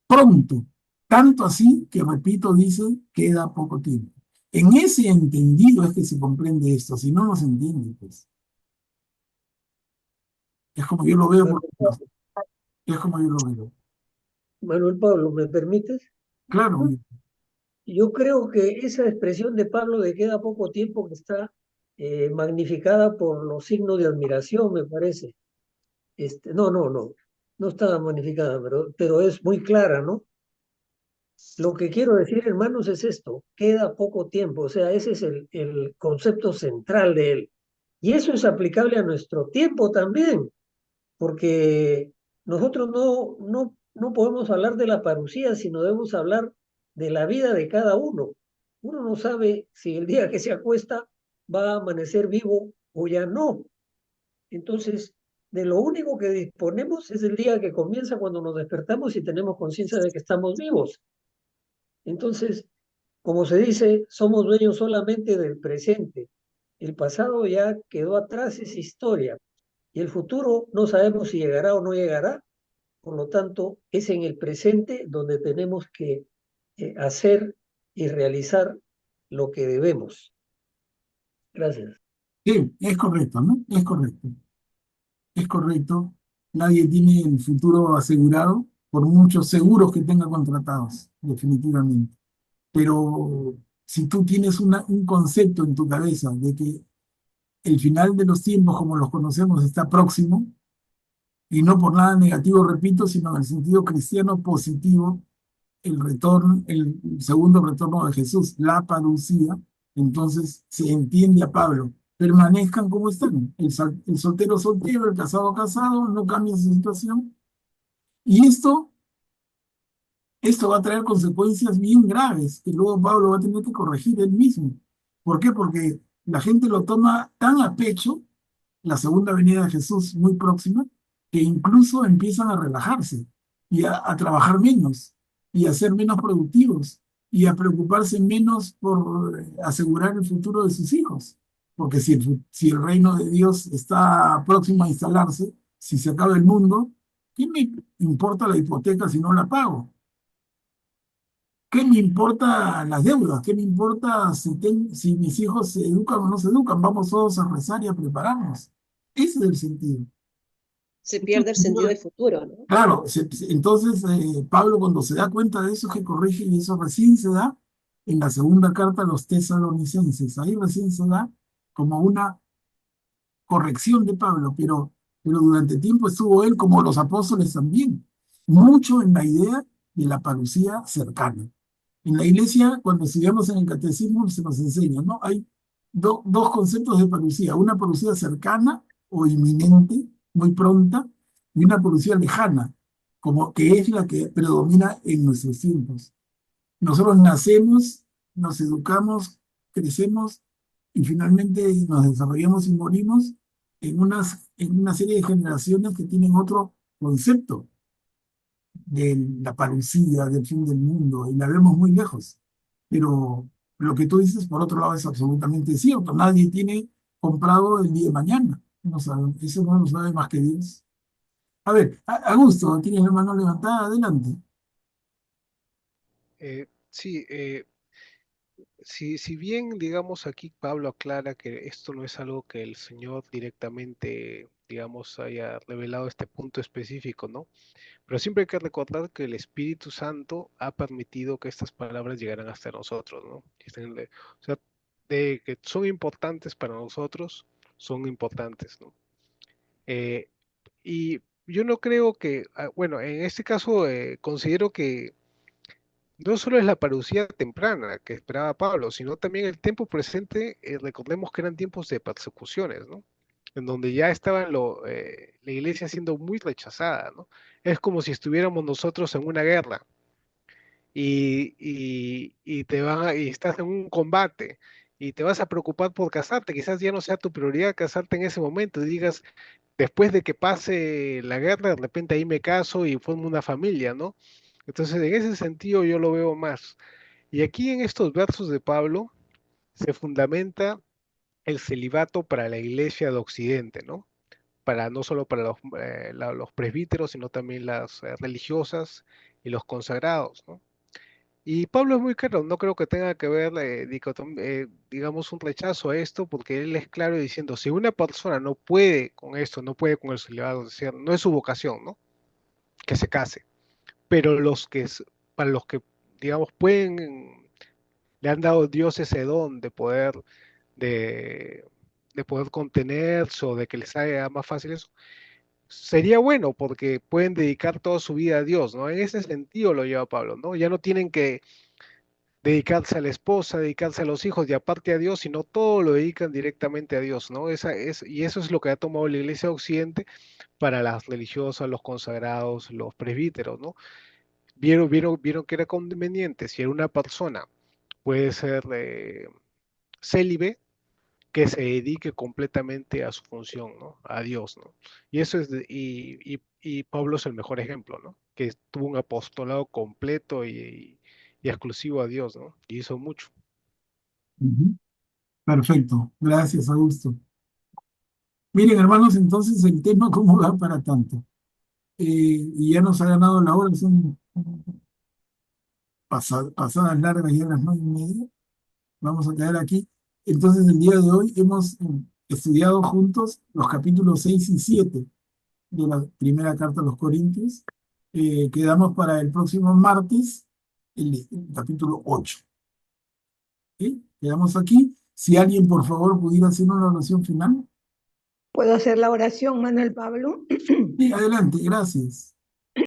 pronto, tanto así que, repito, dice, queda poco tiempo. En ese entendido es que se comprende esto, si no, no se entiende, pues. Es como yo lo veo, es como yo lo veo. Manuel Pablo, ¿me permites? Claro, Yo creo que esa expresión de Pablo de queda poco tiempo que está magnificada por los signos de admiración, me parece. No está magnificada, pero es muy clara, ¿no? Lo que quiero decir, hermanos, es esto: queda poco tiempo, o sea, ese es el concepto central de él. Y eso es aplicable a nuestro tiempo también, porque nosotros no podemos hablar de la parucía, sino debemos hablar de la vida de cada uno. Uno no sabe si el día que se acuesta va a amanecer vivo o ya no. Entonces, de lo único que disponemos es el día que comienza cuando nos despertamos y tenemos conciencia de que estamos vivos. Entonces, como se dice, somos dueños solamente del presente. El pasado ya quedó atrás, es historia. Y el futuro no sabemos si llegará o no llegará. Por lo tanto, es en el presente donde tenemos que hacer y realizar lo que debemos. Gracias. sí, es correcto, ¿no? Es correcto. Es correcto. Nadie tiene el futuro asegurado, por muchos seguros que tenga contratados, definitivamente. Pero si tú tienes un concepto en tu cabeza de que el final de los tiempos como los conocemos está próximo, y no por nada negativo, repito, sino en el sentido cristiano positivo, el retorno, el segundo retorno de Jesús, la parucía, entonces se entiende a Pablo: permanezcan como están, el soltero soltero, el casado casado, no cambien su situación. Y esto va a traer consecuencias bien graves que luego Pablo va a tener que corregir él mismo. ¿Por qué? Porque la gente lo toma tan a pecho, la segunda venida de Jesús muy próxima, que incluso empiezan a relajarse y a trabajar menos y a ser menos productivos y a preocuparse menos por asegurar el futuro de sus hijos. Porque si el reino de Dios está próximo a instalarse, si se acaba el mundo, ¿qué me importa la hipoteca si no la pago? ¿Qué me importa las deudas? ¿Qué me importa si mis hijos se educan o no se educan? Vamos todos a rezar y a prepararnos. Ese es el sentido. Se pierde el sentido del futuro, ¿no? Claro, entonces Pablo, cuando se da cuenta de eso, que corrige, y eso recién se da en la segunda carta a los tesalonicenses. Ahí recién se da como una corrección de Pablo, pero durante tiempo estuvo él, como los apóstoles también, mucho en la idea de la parucía cercana. En la iglesia, cuando estudiamos en el catecismo, se nos enseña, ¿no? Hay dos conceptos de parucía: una parucía cercana o inminente, muy pronta, y una parucía lejana, como que es la que predomina en nuestros tiempos. Nosotros nacemos, nos educamos, crecemos y finalmente nos desarrollamos y morimos en una serie de generaciones que tienen otro concepto de la parucía, del fin del mundo, y la vemos muy lejos. Pero lo que tú dices, por otro lado, es absolutamente cierto. Nadie tiene comprado el día de mañana. No saben, eso no lo sabe más que Dios. A ver, Augusto, tienes la mano levantada, adelante. Sí, si bien, digamos, aquí Pablo aclara que esto no es algo que el Señor directamente, digamos, haya revelado este punto específico, ¿no? Pero siempre hay que recordar que el Espíritu Santo ha permitido que estas palabras llegaran hasta nosotros, ¿no? O sea, de que son importantes para nosotros, son importantes, ¿no? Eh, y yo no creo que, bueno, en este caso considero que no solo es la parucía temprana que esperaba Pablo, sino también el tiempo presente, recordemos que eran tiempos de persecuciones, ¿no? En donde ya estaba la iglesia siendo muy rechazada, ¿no? Es como si estuviéramos nosotros en una guerra y estás en un combate y te vas a preocupar por casarte, quizás ya no sea tu prioridad casarte en ese momento y digas, después de que pase la guerra, de repente ahí me caso y formo una familia, ¿no? Entonces, en ese sentido yo lo veo más. Y aquí en estos versos de Pablo se fundamenta el celibato para la iglesia de Occidente, ¿no? Para no solo para los presbíteros, sino también las religiosas y los consagrados, ¿no? Y Pablo es muy claro, no creo que tenga que ver, digamos, un rechazo a esto, porque él es claro diciendo, si una persona no puede con esto, no puede con el celibato, es decir, no es su vocación, ¿no? Que se case. Pero para los que, digamos, pueden, le han dado Dios ese don de, de poder contenerse o de que les haga más fácil eso, sería bueno porque pueden dedicar toda su vida a Dios, ¿no? En ese sentido lo lleva Pablo, ¿no? Ya no tienen que dedicarse a la esposa, dedicarse a los hijos y aparte a Dios, sino todo lo dedican directamente a Dios, ¿no? Y eso es lo que ha tomado la Iglesia de Occidente para las religiosas, los consagrados, los presbíteros, ¿no? Vieron que era conveniente, si era una persona puede ser célibe, que se dedique completamente a su función, ¿no? A Dios, ¿no? Y eso y Pablo es el mejor ejemplo, ¿no? Que tuvo un apostolado completo y exclusivo a Dios, ¿no? Y hizo mucho. Ujú. Perfecto, gracias, Augusto. Miren, hermanos, entonces el tema cómo va para tanto. Y ya nos ha ganado la hora, son pasadas largas, ya las 9:30. Vamos a quedar aquí. Entonces, el día de hoy hemos estudiado juntos los capítulos 6 y 7 de la primera carta a los Corintios. Quedamos para el próximo martes el capítulo 8. ¿Sí? Quedamos aquí. Si alguien, por favor, pudiera hacer una oración final. ¿Puedo hacer la oración, Manuel Pablo? Sí, adelante, gracias.